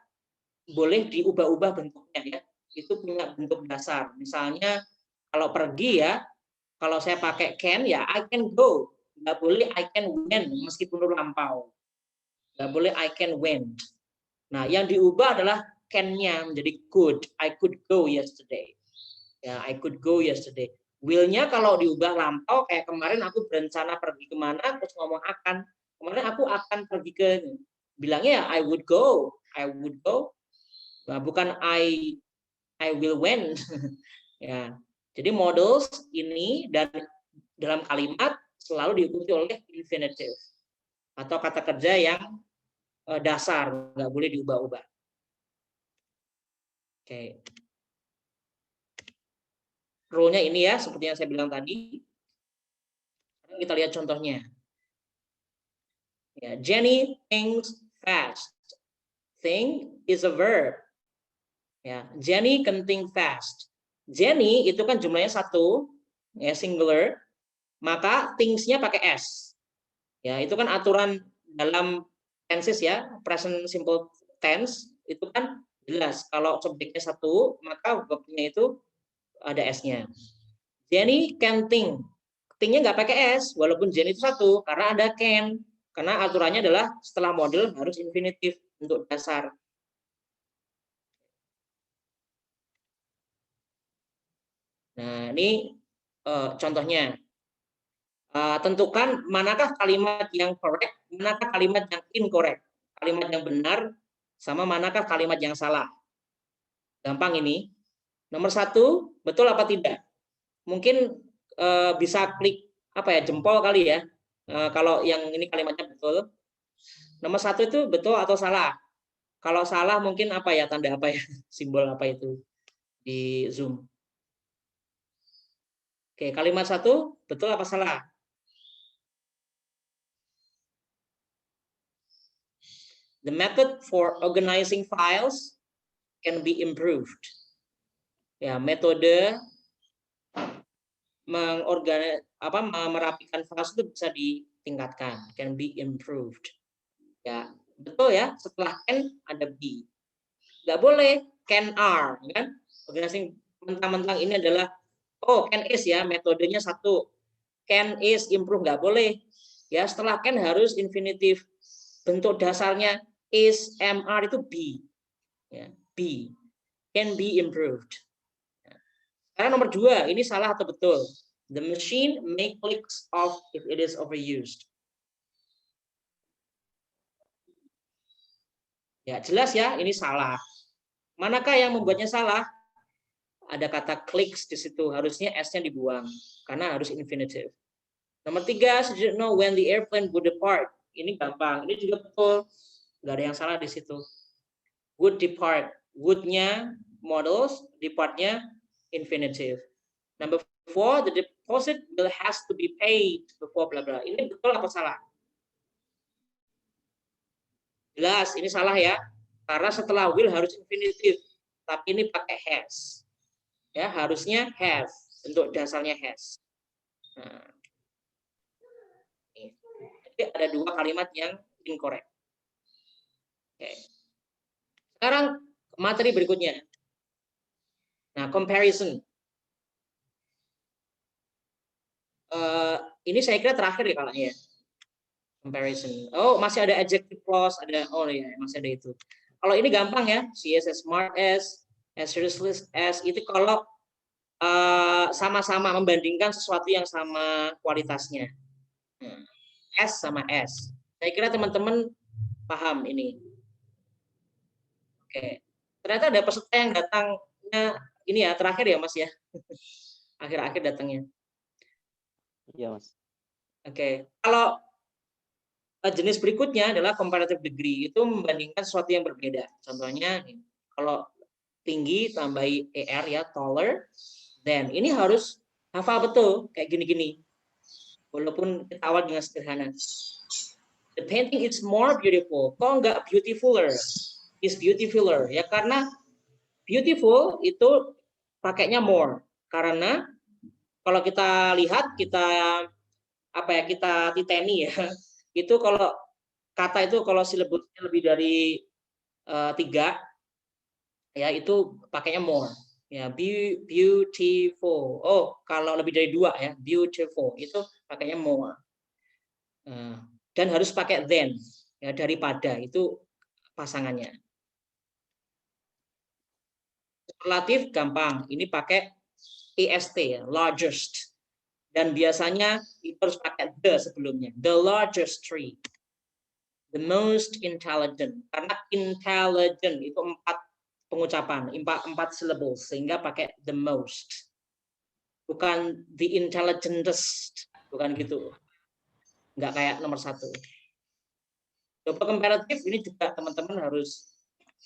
boleh diubah-ubah bentuknya ya. Itu punya bentuk dasar. Misalnya kalau pergi ya, kalau saya pakai can ya I can go. Nggak boleh I can went meskipun lampau. nggak boleh I can went. Nah, yang diubah adalah can-nya menjadi could. I could go yesterday. Ya, I could go yesterday. Will-nya kalau diubah lampau, kayak kemarin aku berencana pergi kemana, terus ngomong akan. Kemarin aku akan pergi ke, bilangnya ya I would go. I would go. Nah, bukan I will went. Ya. Jadi models ini dan dalam kalimat selalu diikuti oleh infinitive atau kata kerja yang dasar, nggak boleh diubah-ubah. Oke. Rule-nya ini ya, seperti yang saya bilang tadi. Sekarang kita lihat contohnya. Ya, Jenny thinks fast. Think is a verb. Ya, Jenny can think fast. Jenny itu kan jumlahnya satu, ya singular, maka thinks-nya pakai s. Ya, itu kan aturan dalam tenses ya, present simple tense itu kan jelas. Kalau subjeknya satu, maka verbnya itu ada s-nya. Jenny can think. Think-nya nggak pakai s, walaupun Jenny itu satu, karena ada can. Karena aturannya adalah setelah model harus infinitif untuk dasar. Nah, ini contohnya. Tentukan manakah kalimat yang correct, manakah kalimat yang incorrect. Kalimat yang benar sama manakah kalimat yang salah. Gampang ini. Nomor 1, betul apa tidak? Mungkin bisa klik apa ya, jempol kali ya. Kalau yang ini kalimatnya betul. Nomor 1 itu betul atau salah? Kalau salah mungkin apa ya, tanda apa ya, simbol apa itu di Zoom. Oke, kalimat 1 betul apa salah? The method for organizing files can be improved. Ya, metode merapikan files itu bisa ditingkatkan, can be improved. Ya, betul ya. Setelah can ada be. Nggak boleh can are, kan? Organizing mentang-mentang ini adalah can is ya, metodenya 1. Can is improve, nggak boleh. Ya, setelah can harus infinitif. Bentuk dasarnya is, am, are itu be. Ya, be. Can be improved. Sekarang nomor 2, ini salah atau betul? The machine may clicks off if it is overused. Ya, jelas ya, ini salah. Manakah yang membuatnya salah? Ada kata clicks di situ, harusnya s-nya dibuang karena harus infinitive. Nomor 3, she didn't know when the airplane would depart. Ini gampang, ini juga betul. Nggak ada yang salah di situ. Would depart, would-nya models, depart-nya infinitive. Number 4, the deposit will has to be paid before bla bla. Ini betul apa salah? Jelas, ini salah ya. Karena setelah will harus infinitive, tapi ini pakai has. Ya, harusnya have, bentuk dasarnya has. Nah, jadi ada 2 kalimat yang incorrect. Oke. Sekarang materi berikutnya. Nah, comparison. Ini saya kira terakhir ya kalanya. Comparison. Oh, masih ada adjective clause, ada masih ada itu. Kalau ini gampang ya, she is as smart as useless as, itu kalau sama-sama membandingkan sesuatu yang sama kualitasnya. S sama S. Saya kira teman-teman paham ini. Oke. Ternyata ada peserta yang datangnya ini ya, terakhir ya Mas ya. Akhir-akhir datangnya. Iya, Mas. Oke. Kalau jenis berikutnya adalah comparative degree, itu membandingkan sesuatu yang berbeda. Contohnya kalau tinggi tambahi er ya, taller, then ini harus hafal betul kayak gini-gini. Walaupun kita awal dengan sederhana. The painting is more beautiful. Kok nggak beautifuler? Is beautifuler ya, karena beautiful itu pakainya more. Karena kalau kita lihat, kita titeni ya. Itu kalau kata itu kalau silabusnya lebih dari 3 ya, itu pakainya more. Ya, beautiful. Oh, kalau lebih dari 2 ya, beautiful itu pakainya more. Dan harus pakai then. ya, daripada itu pasangannya. Superlatif gampang, ini pakai est ya, largest. Dan biasanya itu harus pakai the sebelumnya. The largest tree. The most intelligent. Karena intelligent itu 4 pengucapan, 4 syllables, sehingga pakai the most. Bukan the intelligentest, bukan gitu. Nggak kayak nomor 1. Double comparative ini juga teman-teman harus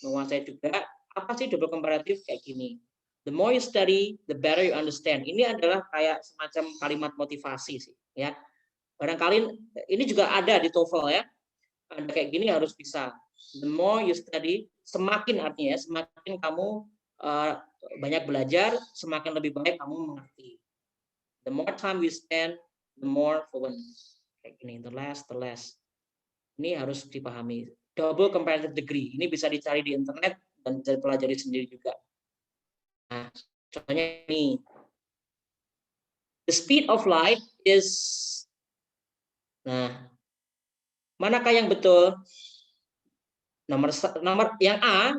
menguasai juga. Apa sih double comparative? Kayak gini. The more you study, the better you understand. Ini adalah kayak semacam kalimat motivasi sih, ya. Barangkali ini juga ada di TOEFL ya. Ada kayak gini harus bisa. The more you study, semakin artinya semakin kamu banyak belajar, semakin lebih baik kamu mengerti. The more time you spend, the more fluent. Kayak gini, the less. Ini harus dipahami. Double comparative degree. Ini bisa dicari di internet dan bisa dipelajari sendiri juga. Nah, contohnya ini. The speed of light is. Nah, manakah yang betul? Nomor yang A.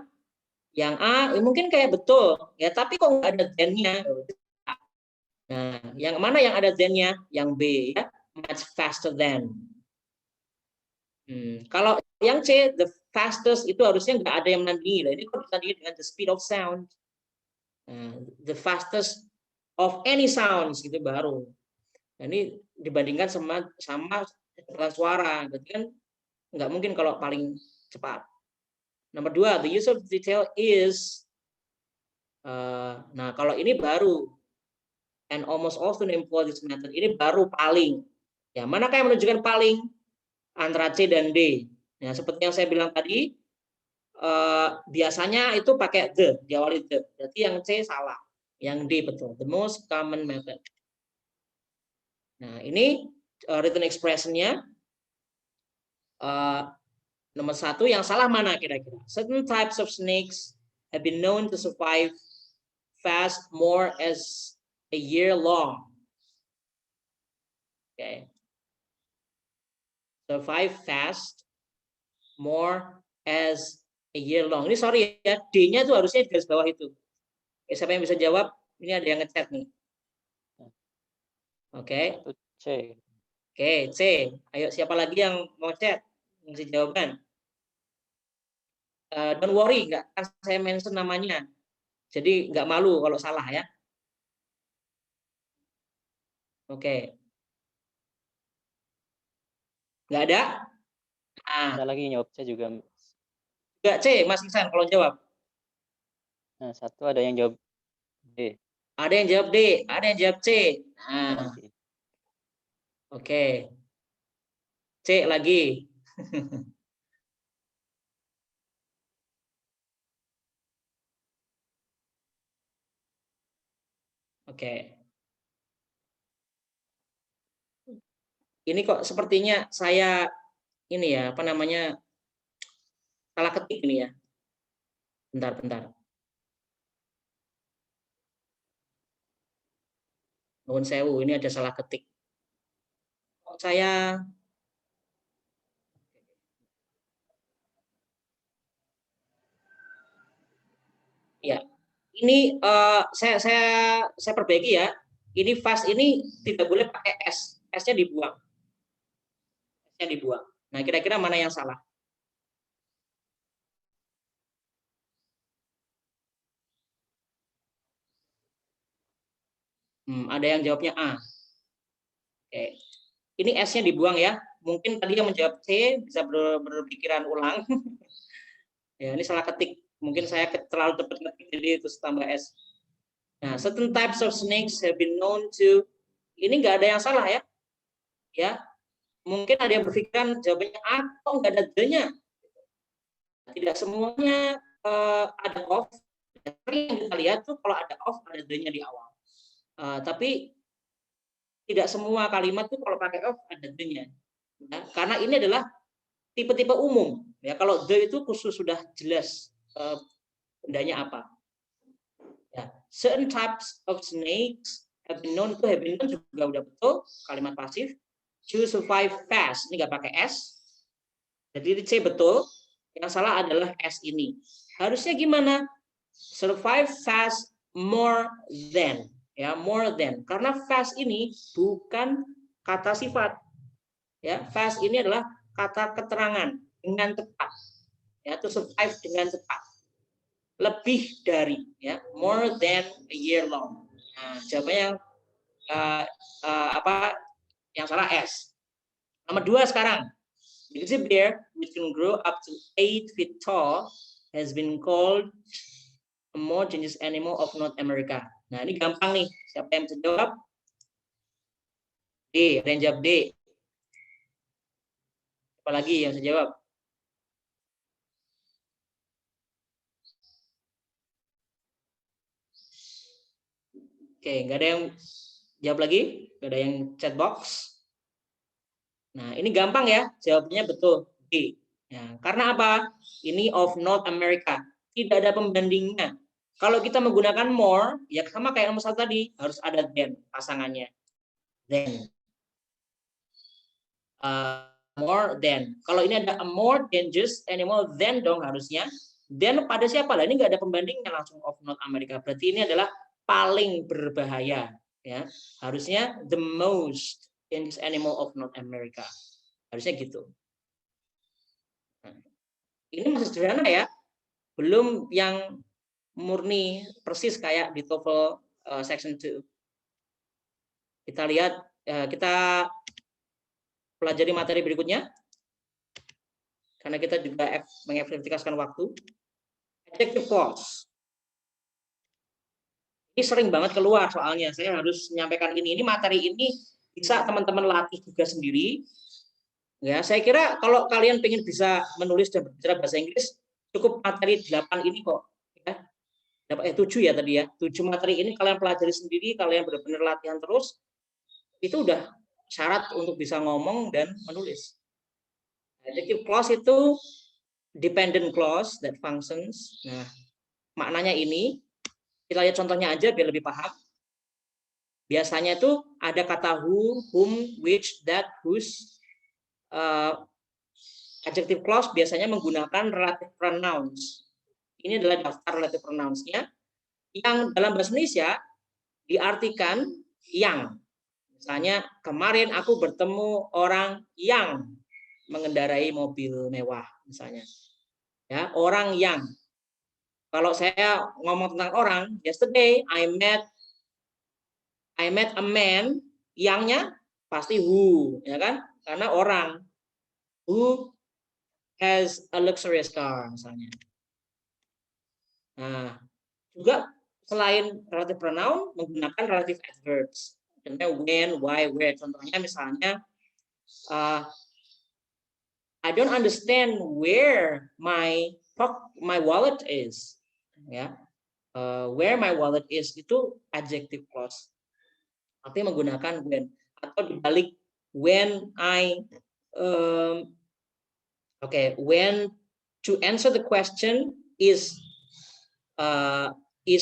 Yang A mungkin kayak betul, ya, tapi kok nggak ada then-nya. Nah, yang mana yang ada then-nya? Yang B, ya, much faster than. Kalau yang C, the fastest, itu harusnya nggak ada yang menandingi. Ini kok ditandingi dengan the speed of sound. The fastest of any sounds, gitu baru. Nah, ini dibandingkan sama kecepatan suara. Berarti kan nggak mungkin kalau paling cepat. Nomor 2, the use of detail is. Nah, kalau ini baru. And almost often employ this method. Ini baru paling. Ya, manakah yang menunjukkan paling? Antara C dan D. Nah, seperti yang saya bilang tadi, biasanya itu pakai the, diawali the. Berarti yang C salah, yang D betul. The most common method. Nah, ini written expression-nya. Nomor 1, yang salah mana kira-kira? Certain types of snakes have been known to survive fast more as a year long. Okay. Survive fast more as a year long. Ini sorry ya, D-nya itu harusnya di garis bawah itu. Oke, siapa yang bisa jawab? Ini ada yang ngechat nih. Oke. C. Oke, C. Ayo, siapa lagi yang mau chat? Ngasih jawaban. Don't worry, nggak akan saya mention namanya. Jadi nggak malu kalau salah ya. Oke. Nggak ada? Nah, Ada lagi jawab C juga. nggak C, Mas Iksan kalau jawab. Nah, 1 ada yang jawab D. Ada yang jawab D, ada yang jawab C. Nah, oke. C lagi. Oke. Ini kok sepertinya saya ini ya, apa namanya, salah ketik ini ya. Bentar. Nuwun sewu, ini ada salah ketik. Saya ya, ini saya perbaiki ya. Ini fast ini tidak boleh pakai S. S-nya dibuang. S-nya dibuang. Nah, kira-kira mana yang salah? Ada yang jawabnya A. Oke. Ini S-nya dibuang ya. Mungkin tadi yang menjawab C bisa berpikiran ulang. Ya, ini salah ketik. Mungkin saya terlalu cepat ngetik jadi itu tambah S. Nah, certain types of snakes have been known to. Ini nggak ada yang salah ya. Ya, mungkin ada yang berpikiran jawabannya A kok nggak ada D-nya. Tidak semuanya ada off. Yang kita lihat tuh kalau ada off ada D-nya di awal. Tapi tidak semua kalimat tuh kalau pakai off ada D-nya. Ya, karena ini adalah tipe-tipe umum. Ya, kalau the itu khusus sudah jelas bendanya apa. Ya, certain types of snakes have been known juga udah betul kalimat pasif. To survive fast ini nggak pakai S. Jadi C betul, yang salah adalah S ini. Harusnya gimana? Survive fast more than, ya, more than. Karena fast ini bukan kata sifat. Ya, fast ini adalah kata keterangan dengan cepat. Ya, to survive dengan cepat. Lebih dari, ya, more than a year long. Nah, jawabannya yang apa? Yang salah S. Nomor 2 sekarang. The grizzly bear, which can grow up to 8 feet tall, has been called a more dangerous animal of North America. Nah, ini gampang nih. Siapa yang bisa jawab? D, ada yang jawab D. Apalagi yang bisa jawab? Oke, nggak ada yang jawab lagi? Nggak ada yang chat box? Nah, ini gampang ya. Jawabnya betul. D. Ya, karena apa? Ini of North America. Tidak ada pembandingnya. Kalau kita menggunakan more, ya sama kayak nomor 1 tadi. Harus ada than pasangannya. Then. More than. Kalau ini ada a more dangerous animal than dong harusnya. Then pada siapa lah? Ini nggak ada pembandingnya langsung of North America. Berarti ini adalah paling berbahaya. Ya, harusnya the most dangerous animal of North America. Harusnya gitu. Nah, ini masih sederhana ya. Belum yang murni persis kayak di TOEFL section 2. Kita lihat, kita pelajari materi berikutnya. Karena kita juga mengefektifkan waktu. Adjective clause. Ini sering banget keluar soalnya. Saya harus menyampaikan ini. Ini materi ini bisa teman-teman latih juga sendiri. Ya, saya kira kalau kalian pengen bisa menulis dan berbicara bahasa Inggris, cukup materi 8 ini kok. Ya. 7 ya tadi ya. 7 materi ini kalian pelajari sendiri, kalian benar-benar latihan terus, itu udah syarat untuk bisa ngomong dan menulis. Adjective clause itu dependent clause that functions. Nah, maknanya ini, kita lihat contohnya aja biar lebih paham. Biasanya itu ada kata who, whom, which, that, whose. Adjective clause biasanya menggunakan relative pronouns. Ini adalah daftar relative pronouns-nya yang dalam bahasa Indonesia diartikan yang. Misalnya, kemarin aku bertemu orang yang mengendarai mobil mewah, misalnya. Ya, orang yang. Kalau saya ngomong tentang orang, yesterday I met a man, yangnya pasti who, ya kan? Karena orang. Who has a luxurious car, misalnya. Nah, juga selain relative pronoun, menggunakan relative adverbs. Contohnya when, why, where. Contohnya misalnya, I don't understand where my wallet is. Ya, where my wallet is itu adjective clause. Artinya menggunakan when. Atau dibalik, when I when to answer the question is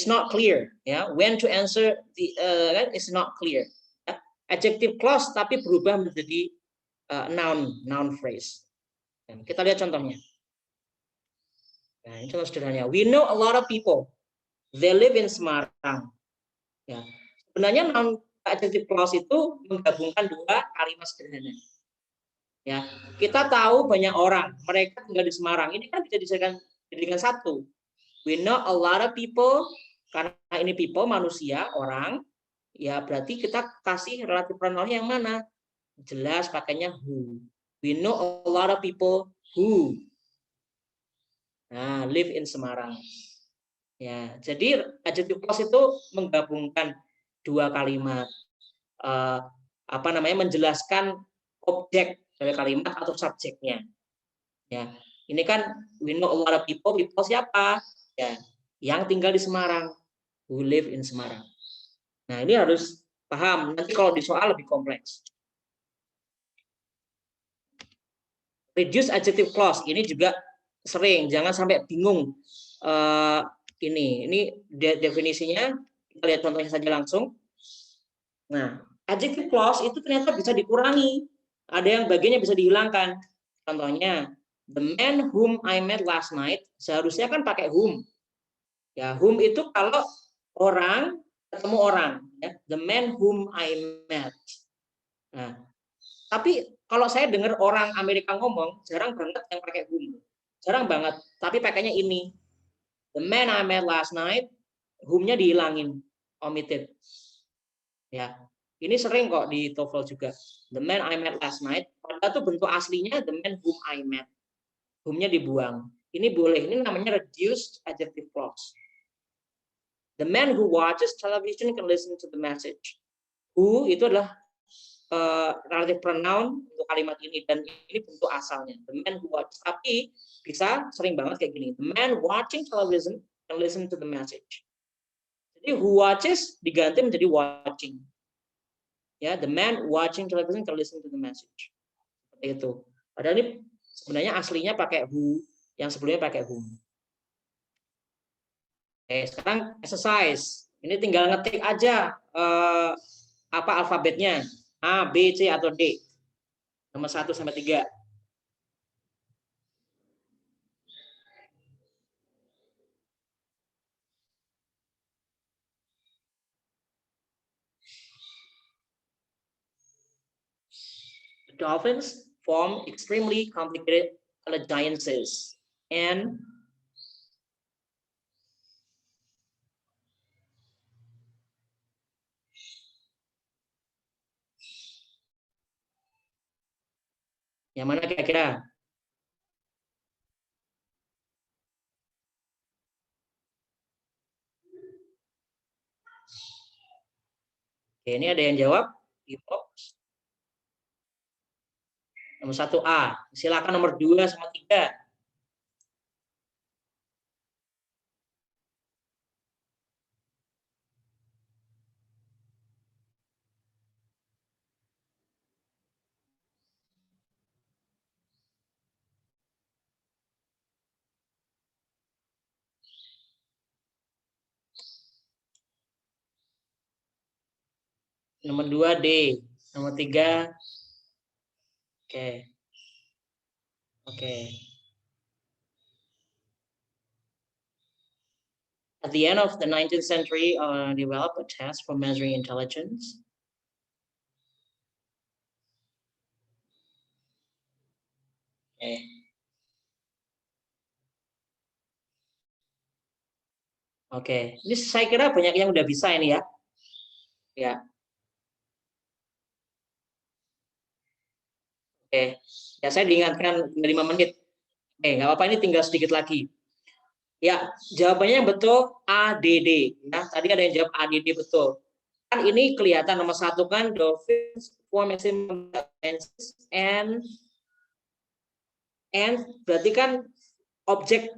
not clear, ya. When to answer is not clear. Ya. Adjective clause tapi berubah menjadi noun phrase. Dan kita lihat contohnya. Nah, ini contoh sederhananya. We know a lot of people. They live in Semarang. Ya. Sebenarnya noun adjective clause itu menggabungkan 2 kalimat sederhana. Ya, kita tahu banyak orang, mereka tinggal di Semarang. Ini kan bisa dijadikan satu. We know a lot of people, karena ini people, manusia, orang. Ya, berarti kita kasih relative pronoun yang mana? Jelas pakainya who. We know a lot of people who live in Semarang. Ya, jadi adjective clause itu menggabungkan 2 kalimat. Menjelaskan objek dari kalimat atau subjeknya. Ya, ini kan we know a lot of people siapa? Ya, yang tinggal di Semarang, who live in Semarang. Nah, ini harus paham. Nanti kalau di soal lebih kompleks. Reduce adjective clause ini juga sering, jangan sampai bingung. Ini definisinya, kita lihat contohnya saja langsung. Nah, adjective clause itu ternyata bisa dikurangi. Ada yang bagiannya bisa dihilangkan. Contohnya, The man whom I met last night, seharusnya kan pakai whom. Ya, whom itu kalau orang ketemu orang, ya. The man whom I met. Nah, tapi kalau saya dengar orang Amerika ngomong, jarang banget yang pakai whom. Jarang banget, tapi pakainya ini. The man I met last night, whom-nya dihilangin, omitted. Ya, ini sering kok di TOEFL juga. The man I met last night, padahal tuh bentuk aslinya the man whom I met. Whom-nya dibuang. Ini boleh, ini namanya reduced adjective clause. The man who watches television can listen to the message. Who itu adalah relative pronoun untuk kalimat ini, dan ini bentuk asalnya. The man who watches. Tapi bisa sering banget kayak gini. The man watching television can listen to the message. Jadi who watches diganti menjadi watching. Ya, the man watching television can listen to the message. Seperti itu. Padahal ini sebenarnya aslinya pakai who, yang sebelumnya pakai whom. Oke, sekarang exercise. Ini tinggal ngetik aja apa alfabetnya. A, B, C, atau D. Nomor 1 sampai 3. The dolphins form extremely complicated alliances and yang mana kira-kira? Oke, ini ada yang jawab di box. Nomor 1A. Silakan nomor 2 sama 3. Nomor 2 D. Nomor 3. Oke. Oke. At the end of the 19th century, developed a test for measuring intelligence. Oke. Oke. Ini saya kira banyak yang udah bisa ini ya. Ya. Oke. Ya, saya diingatkan 5 menit. Oke, nggak apa-apa, ini tinggal sedikit lagi. Ya, jawabannya yang betul ADD. Ya, tadi ada yang jawab ADD betul. Kan ini kelihatan nomor 1 kan dolphins form and berarti kan objek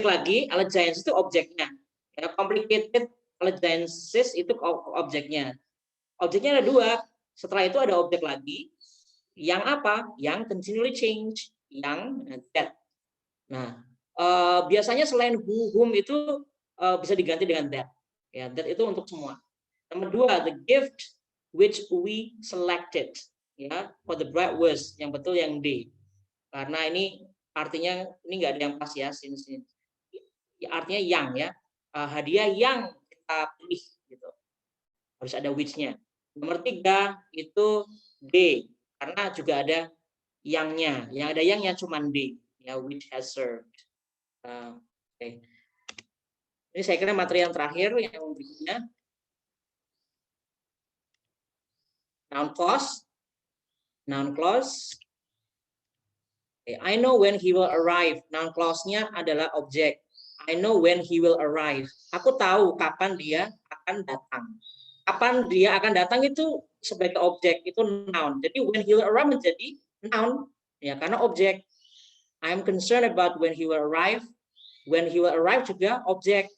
lagi, alliances itu objeknya. Ya, complicated alliances itu objeknya. Objeknya ada 2. Setelah itu ada objek lagi yang apa? Yang continually change, yang that. Nah, biasanya selain whom itu bisa diganti dengan that. Ya, that itu untuk semua. Nomor 2, the gift which we selected. Ya, for the bright was, yang betul yang D. Karena ini artinya ini nggak ada yang pas ya, sini. Ya, artinya yang ya, hadiah yang kita pilih gitu. Harus ada which-nya. Nomor 3 itu D, karena juga ada yang-nya. Yang ada yang cuma D, ya, which has served. Okay. Ini saya kira materi yang terakhir yang berikutnya. Noun clause. Noun clause. Okay. I know when he will arrive. Noun clause-nya adalah objek. I know when he will arrive. Aku tahu kapan dia akan datang. Kapan dia akan datang itu sebagai objek, itu noun. Jadi when he will arrive menjadi noun, ya, karena objek. I am concerned about when he will arrive. When he will arrive juga objek,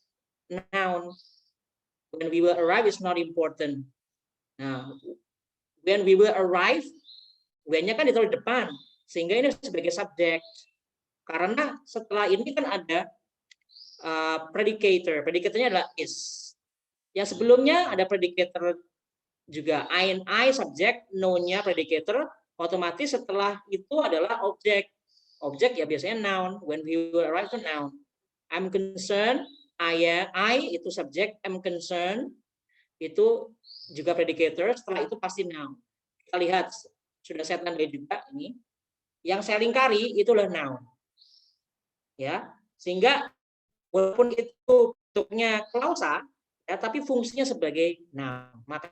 noun. When we will arrive is not important. Nah, when we will arrive, when-nya kan ditaruh di depan, sehingga ini sebagai subjek. Karena setelah ini kan ada predicator. Predicatornya adalah is. Yang sebelumnya ada predicator juga. I subjek, know-nya predicator. Otomatis setelah itu adalah objek. Objek ya biasanya noun. When we will arrive to noun. I'm concerned, I itu subjek, am concerned itu juga predicator, setelah itu pasti noun. Kita lihat, sudah saya tandai juga ini. Yang saya lingkari itulah noun. Ya, sehingga walaupun itu bentuknya klausa, ya, tapi fungsinya sebagai noun. Maka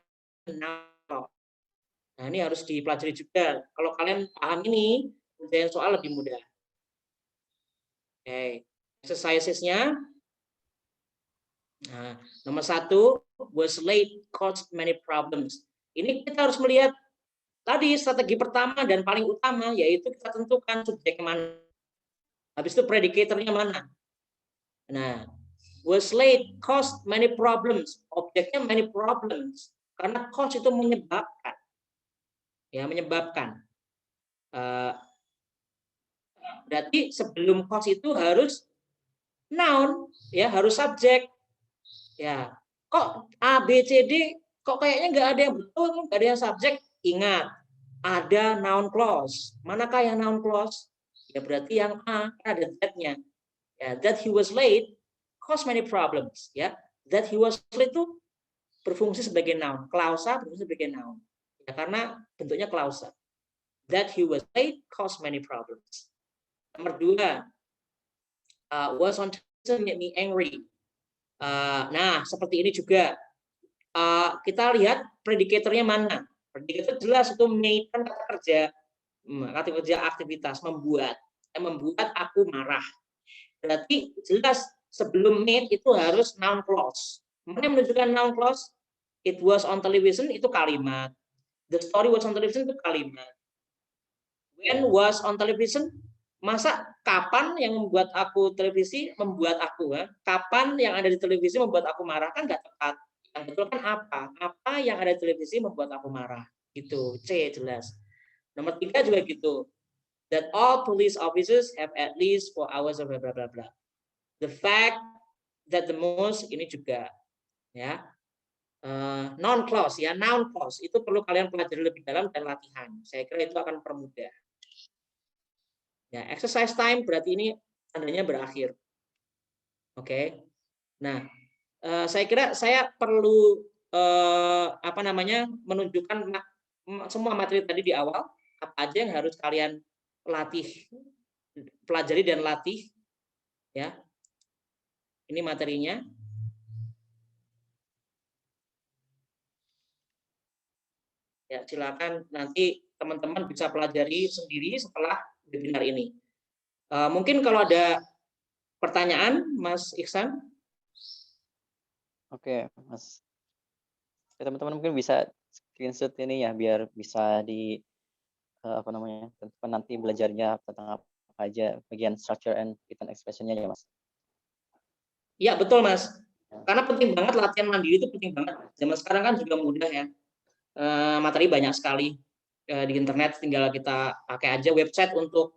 noun. Nah, ini harus dipelajari juga. Kalau kalian paham ini, menjadi soal lebih mudah. Oke, exercisesnya. Nah, nomor 1, was late caused many problems. Ini kita harus melihat tadi strategi pertama dan paling utama, yaitu kita tentukan subjek mana. Habis itu predicatornya mana. Nah, was late caused many problems. Objeknya many problems. Karena cause itu menyebabkan. Ya, menyebabkan. Berarti sebelum cause itu harus noun, ya, harus subjek. Ya, kok A, B, C, D, kok kayaknya nggak ada yang betul, nggak ada yang subjek. Ingat, ada noun clause. Manakah yang noun clause? Ya berarti yang A, ada that-nya. Ya, that he was late cause many problems. Ya, that he was late itu berfungsi sebagai noun. Klausa berfungsi sebagai noun. Ya, karena bentuknya klausa. That he was late cause many problems. Nomor 2, was on time made me angry. Nah, seperti ini juga. Kita lihat predikatornya mana. Predikator jelas itu made, kan kata kerja aktivitas, membuat aku marah. Berarti jelas sebelum made itu harus noun clause. Mana yang menunjukkan noun clause? It was on television itu kalimat. The story was on television itu kalimat. When was on television? Masa kapan yang membuat aku televisi membuat aku, kapan yang ada di televisi membuat aku marah, kan nggak tepat. Yang betul kan apa yang ada di televisi membuat aku marah, gitu. C jelas. Nomor 3 juga gitu, that all police officers have at least 4 hours of blah blah blah blah. The fact that the most, ini juga ya, non clause ya, noun clause itu perlu kalian pelajari lebih dalam dan latihan. Saya kira itu akan permudah. Ya, exercise time berarti ini tandanya berakhir. Oke. Nah, saya kira saya perlu menunjukkan semua materi tadi di awal, apa aja yang harus kalian pelajari dan latih, ya. Ini materinya. Ya, silakan nanti teman-teman bisa pelajari sendiri setelah webinar ini. Mungkin kalau ada pertanyaan, Mas Iksan? Oke, Mas. Teman-teman mungkin bisa screenshot ini ya, biar bisa di nanti belajarnya tentang apa aja bagian structure and written expression-nya ya, Mas. Iya, betul, Mas. Karena penting banget latihan mandiri itu penting banget. Zaman sekarang kan juga mudah ya. Materi banyak sekali di internet, tinggal kita pakai aja website untuk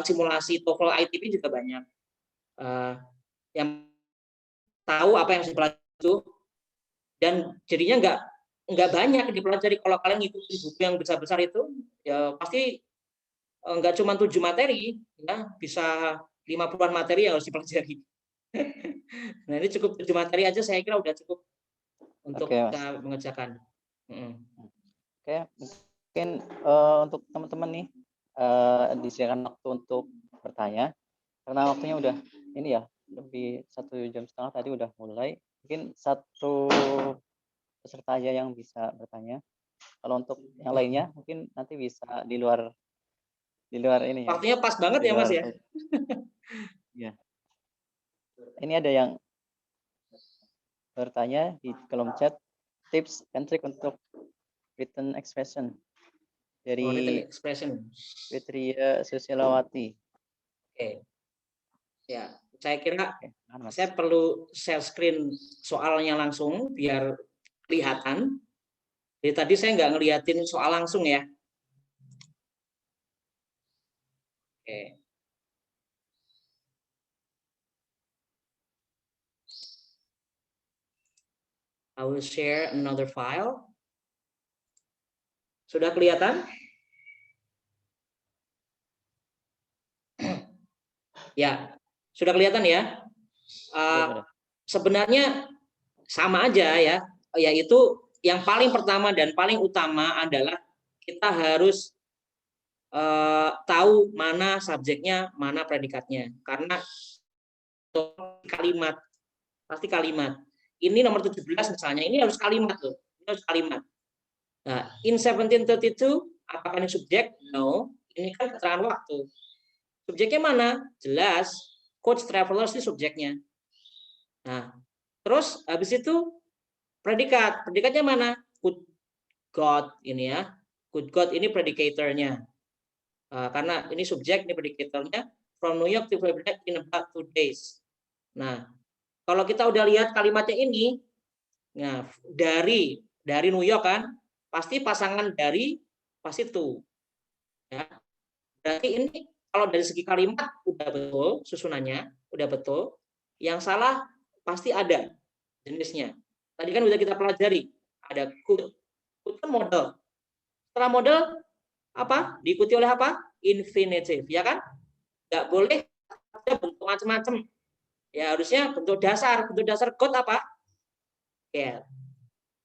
simulasi TOEFL ITP juga banyak. Yang tahu apa yang harus dipelajari itu, dan jadinya nggak banyak dipelajari. Kalau kalian ngikutin buku yang besar-besar itu, ya pasti nggak cuma 7 materi, ya bisa 50-an materi yang harus dipelajari. Nah, ini cukup 7 materi aja saya kira udah cukup untuk kita mengerjakan. Oke, mungkin untuk teman-teman nih disediakan waktu untuk bertanya, karena waktunya udah ini ya, lebih 1,5 jam tadi udah mulai. Mungkin satu peserta aja yang bisa bertanya. Kalau untuk yang lainnya mungkin nanti bisa di luar ini ya. Waktunya pas banget ya, Mas ya. Ya. Ini ada yang bertanya di kolom chat, tips and trick untuk written expression dari written expression. Fitria Susilawati. Oke. Ya, saya kira saya perlu share screen soalnya langsung biar kelihatan. Jadi tadi saya nggak ngeliatin soal langsung ya. Oke. I will share another file. Sudah kelihatan? Ya, sudah kelihatan ya. Iya, Sebenarnya sama aja ya, yaitu yang paling pertama dan paling utama adalah kita harus tahu mana subjeknya, mana predikatnya. Karena kalimat, pasti kalimat. Ini nomor 17 misalnya, ini harus kalimat loh. Ini harus kalimat. Nah, in 1732, apakah ini subjek? No, ini kan keterangan waktu. Subjeknya mana? Jelas, coach travelers ini subjeknya. Nah, terus habis itu predikat. Predikatnya mana? Could God ini ya. Could God ini predicatornya. Karena ini subjek, ini predicatornya. From New York to Philadelphia in about 2 days. Nah, kalau kita udah lihat kalimatnya ini, nah dari New York kan, pasti pasangan dari pasti itu. Ya. Berarti ini kalau dari segi kalimat udah betul susunannya, udah betul. Yang salah pasti ada jenisnya. Tadi kan udah kita pelajari, ada could. Could kan model. Setelah model apa? Diikuti oleh apa? Infinitive, ya kan? Nggak boleh ada bentuk macam-macam. Ya harusnya bentuk dasar could apa? Get.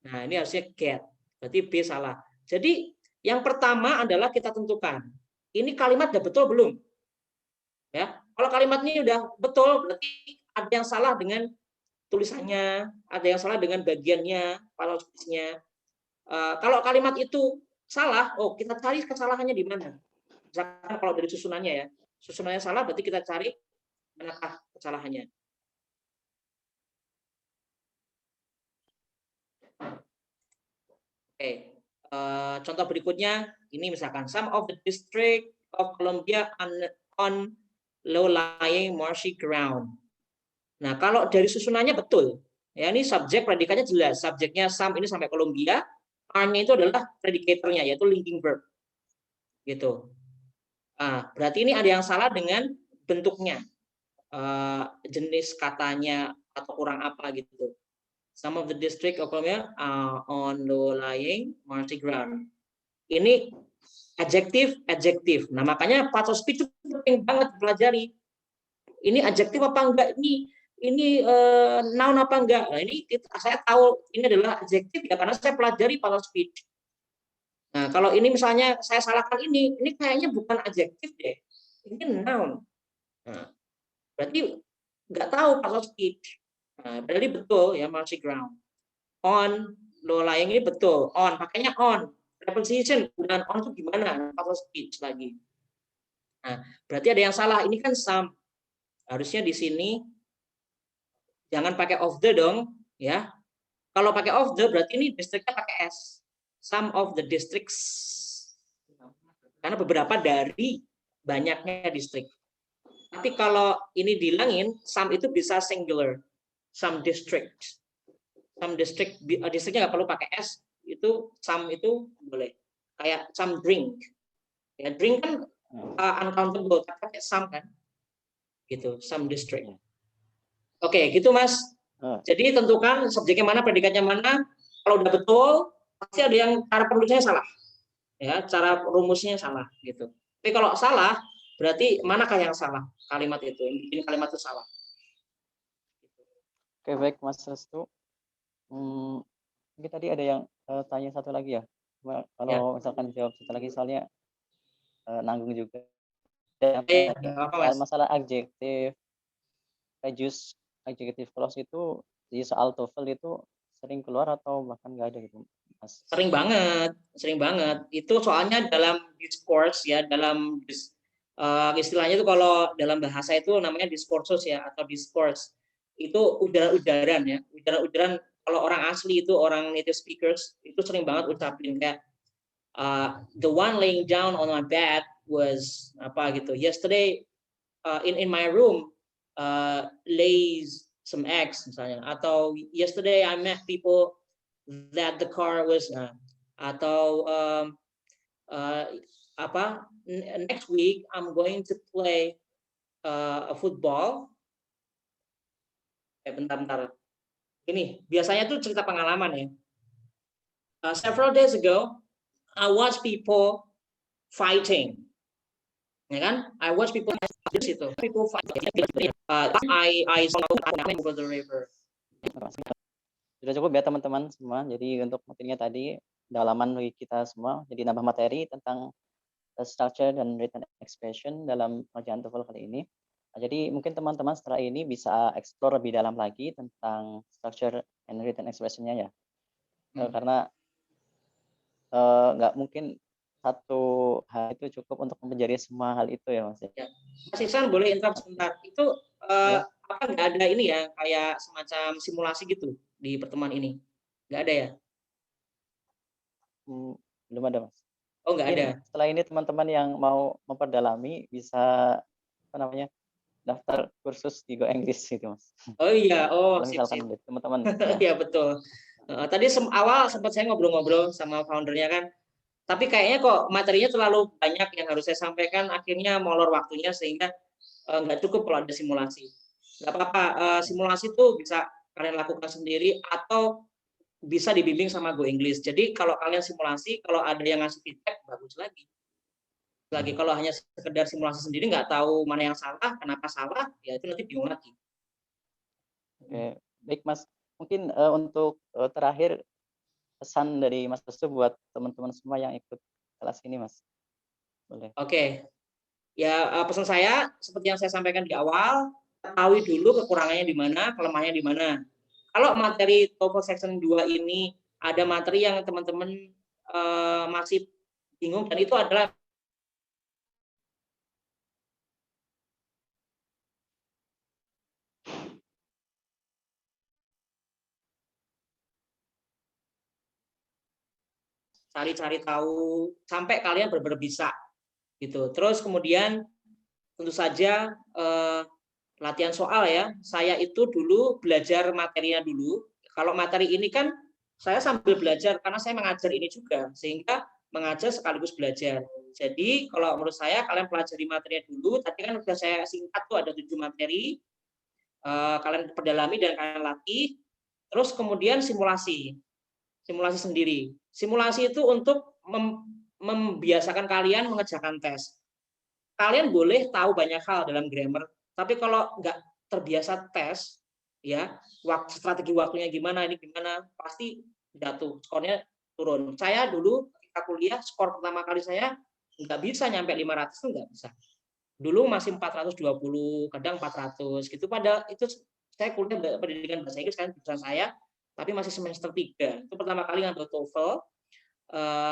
Nah, ini harusnya get. Berarti B salah. Jadi yang pertama adalah kita tentukan. Ini kalimat udah betul belum? Ya. Kalau kalimat ini udah betul, berarti ada yang salah dengan tulisannya, ada yang salah dengan bagiannya, parallelisnya. Kalau kalimat itu salah, oh kita cari kesalahannya di mana. Misalkan kalau dari susunannya ya, susunannya salah, berarti kita cari manakah kesalahannya. Oke, contoh berikutnya ini misalkan some of the district of Columbia on low-lying marshy ground. Nah, kalau dari susunannya betul, ya ini subjek predikatnya jelas, subjeknya some ini sampai Columbia, are-nya itu adalah predicatornya yaitu linking verb, gitu. Berarti ini ada yang salah dengan bentuknya, jenis katanya atau kurang apa gitu. Some of the district of Columbia are on low-lying marshy ground. Ini adjektif. Nah, makanya part of speech itu penting banget dipelajari. Ini adjektif apa enggak? Ini noun apa enggak? Nah, ini saya tahu ini adalah adjektif ya karena saya pelajari part of speech. Nah, kalau ini misalnya saya salahkan ini kayaknya bukan adjektif deh. Ini noun. Nah, berarti nggak tahu part of speech. Nah, berarti betul ya marshy ground. On, low lying ini betul. On, pakainya on. Preposition, dan on itu gimana? Part of speech lagi. Nah, berarti ada yang salah. Ini kan some. Harusnya di sini jangan pakai of the dong, ya. Kalau pakai of the berarti ini districtnya pakai s. Some of the districts. Karena beberapa dari banyaknya distrik. Tapi kalau ini dihilangin, some itu bisa singular. Some district. Some districtnya nggak perlu pakai s, itu some itu boleh. Kayak some drink. Ya, drink kan uncountable, tapi pakai some kan. Gitu, some district. Oke, gitu Mas. Jadi tentukan subjeknya mana, predikatnya mana. Kalau udah betul, pasti ada yang cara penulisnya salah. Ya, cara rumusnya salah gitu. Tapi kalau salah, berarti manakah yang salah kalimat itu? Yang bikin kalimat itu salah. Oke, baik Mas Restu. Mungkin tadi ada yang tanya satu lagi ya. Kalau misalkan jawab satu lagi soalnya nanggung juga. Masalah adjektif, adjective clause itu di soal TOEFL itu sering keluar atau bahkan nggak ada gitu, Mas? Sering banget. Itu soalnya dalam discourse ya, dalam istilahnya itu kalau dalam bahasa itu namanya discourses ya atau discourse. Itu udaran ya, udaran kalau orang asli itu orang native speakers itu sering banget ucapin kayak the one laying down on my bed was apa gitu. Yesterday in my room lays some eggs misalnya, atau yesterday I met people that the car was atau apa next week I'm going to play a football. Bentar. Ini biasanya tuh cerita pengalaman ya. Several days ago I watched people fighting. ya kan? I watch people itu. People fight. I saw over the river. Sudah cukup ya teman-teman semua. Jadi untuk materinya tadi dalaman bagi kita semua. Jadi nambah materi tentang structure dan written expression dalam pengerjaan TOEFL kali ini. Nah, jadi mungkin teman-teman setelah ini bisa explore lebih dalam lagi tentang structure and written expression-nya ya. Karena nggak mungkin satu hal itu cukup untuk mempelajari semua hal itu ya Mas. Ya. Mas Iksan boleh interrupt sebentar. Itu Ya. apa nggak ada ini ya kayak semacam simulasi gitu di pertemuan ini? Nggak ada ya? Belum ada Mas. Oh nggak ada. Mungkin setelah ini teman-teman yang mau memperdalami bisa apa namanya daftar kursus di Go English gitu Mas. Oh iya, oh Kalau sip misalkan sip. teman-teman ya. Iya betul. Tadi awal sempat saya ngobrol-ngobrol sama foundernya kan, tapi kayaknya kok materinya terlalu banyak yang harus saya sampaikan, akhirnya molor waktunya sehingga nggak cukup kalau ada simulasi. Nggak apa-apa, simulasi itu bisa kalian lakukan sendiri atau bisa dibimbing sama Go English. Jadi kalau kalian simulasi, kalau ada yang ngasih feedback, bagus lagi. Kalau hanya sekedar simulasi sendiri, nggak tahu mana yang salah, kenapa salah, ya itu nanti bingung lagi. Oke, baik Mas. Mungkin untuk terakhir pesan dari Mas Restu buat teman-teman semua yang ikut kelas ini Mas. Boleh. Oke, ya pesan saya seperti yang saya sampaikan di awal, ketahui dulu kekurangannya di mana, kelemahannya di mana. Kalau materi TOEFL section 2 ini ada materi yang teman-teman masih bingung dan itu adalah cari-cari tahu sampai kalian benar-benar bisa gitu. Terus kemudian tentu saja latihan soal ya. Saya itu dulu belajar materinya dulu. Kalau materi ini kan saya sambil belajar karena saya mengajar ini juga, sehingga mengajar sekaligus belajar. Jadi kalau menurut saya kalian pelajari materinya dulu. Tadi kan sudah saya singkat tuh ada 7 materi. Kalian perdalami dan kalian latih. Terus kemudian simulasi sendiri. Simulasi itu untuk membiasakan kalian mengerjakan tes. Kalian boleh tahu banyak hal dalam grammar, tapi kalau nggak terbiasa tes, ya strategi waktunya gimana, ini gimana, pasti jatuh, skornya turun. Saya dulu ketika kuliah, skor pertama kali saya nggak bisa nyampe 500 itu nggak bisa. Dulu masih 420, kadang 400 gitu. Pada itu saya kuliah pendidikan bahasa Inggris kan jurusan saya, tapi masih semester 3. Itu pertama kali ngambil TOEFL.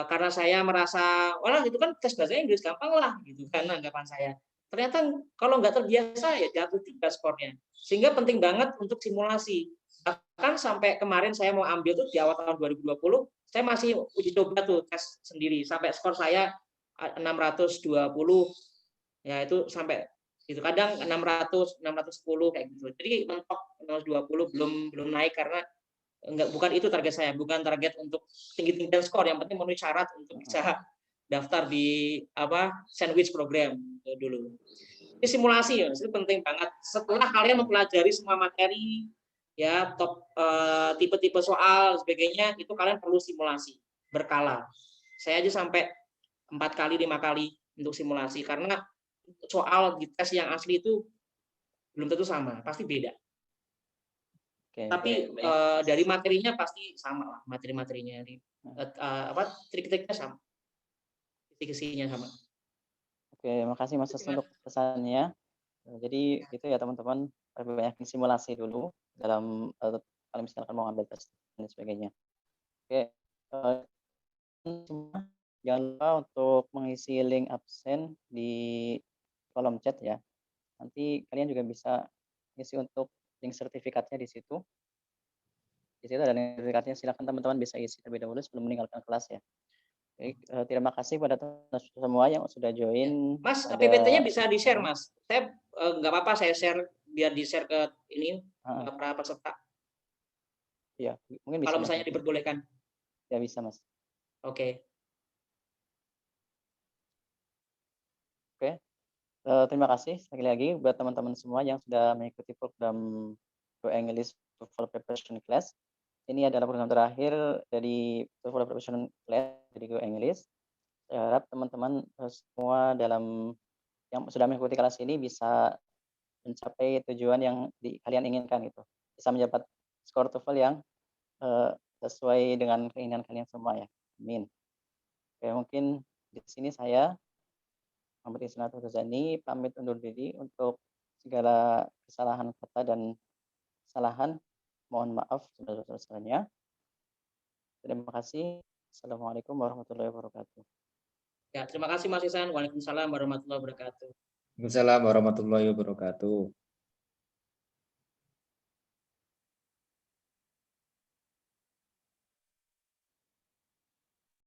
Karena saya merasa, wah itu kan tes bahasa Inggris gampang lah, gitu kan anggapan saya. Ternyata kalau nggak terbiasa ya jatuh juga skornya. Sehingga penting banget untuk simulasi. Bahkan sampai kemarin saya mau ambil tuh di awal tahun 2020, saya masih uji coba tuh tes sendiri sampai skor saya 620, ya itu sampai itu kadang 600, 610 kayak gitu. Jadi mentok 620 belum naik karena bukan itu target saya, bukan target untuk tinggi-tinggian skor, yang penting memenuhi syarat untuk bisa daftar di sandwich program dulu. Ini simulasi ya, itu penting banget. Setelah kalian mempelajari semua materi ya top tipe-tipe soal sebagainya, itu kalian perlu simulasi berkala. Saya aja sampai 4 kali 5 kali untuk simulasi karena soal di tes yang asli itu belum tentu sama, pasti beda. Tapi dari materinya pasti sama lah, materi-materinya trik-triknya sama, kisi-kisinya sama. Oke, makasih Mas Restu untuk pesannya. Jadi itu ya teman-teman, banyak simulasi dulu dalam kalau misalkan mau ambil tes dan sebagainya. Oke, semua jangan lupa untuk mengisi link absen di kolom chat ya. Nanti kalian juga bisa isi untuk link sertifikatnya di situ. Di situ ada link sertifikatnya, silakan teman-teman bisa isi terlebih dahulu sebelum meninggalkan kelas ya. Baik, terima kasih pada teman-teman semua yang sudah join. Mas, PPT-nya bisa di-share, Mas. Saya nggak apa-apa saya share biar di-share ke ini para peserta. Iya, mungkin bisa. Kalau misalnya diperbolehkan. Ya bisa, Mas. Oke. Oke. Terima kasih sekali lagi buat teman-teman semua yang sudah mengikuti program Go English TOEFL Preparation Class. Ini adalah program terakhir dari TOEFL Preparation Class dari Go English. Saya harap teman-teman semua dalam yang sudah mengikuti kelas ini bisa mencapai tujuan yang kalian inginkan gitu. Bisa mendapat skor TOEFL yang sesuai dengan keinginan kalian semua ya. Amin. Oke, mungkin di sini saya Muhammad Isnatu Ruzani pamit undur diri. Untuk segala kesalahan kata dan kesalahan mohon maaf sebesar-besarnya. Terima kasih. Assalamualaikum warahmatullahi wabarakatuh. Ya, terima kasih Mas Ihsan. Waalaikumsalam warahmatullahi wabarakatuh. Waalaikumsalam warahmatullahi wabarakatuh.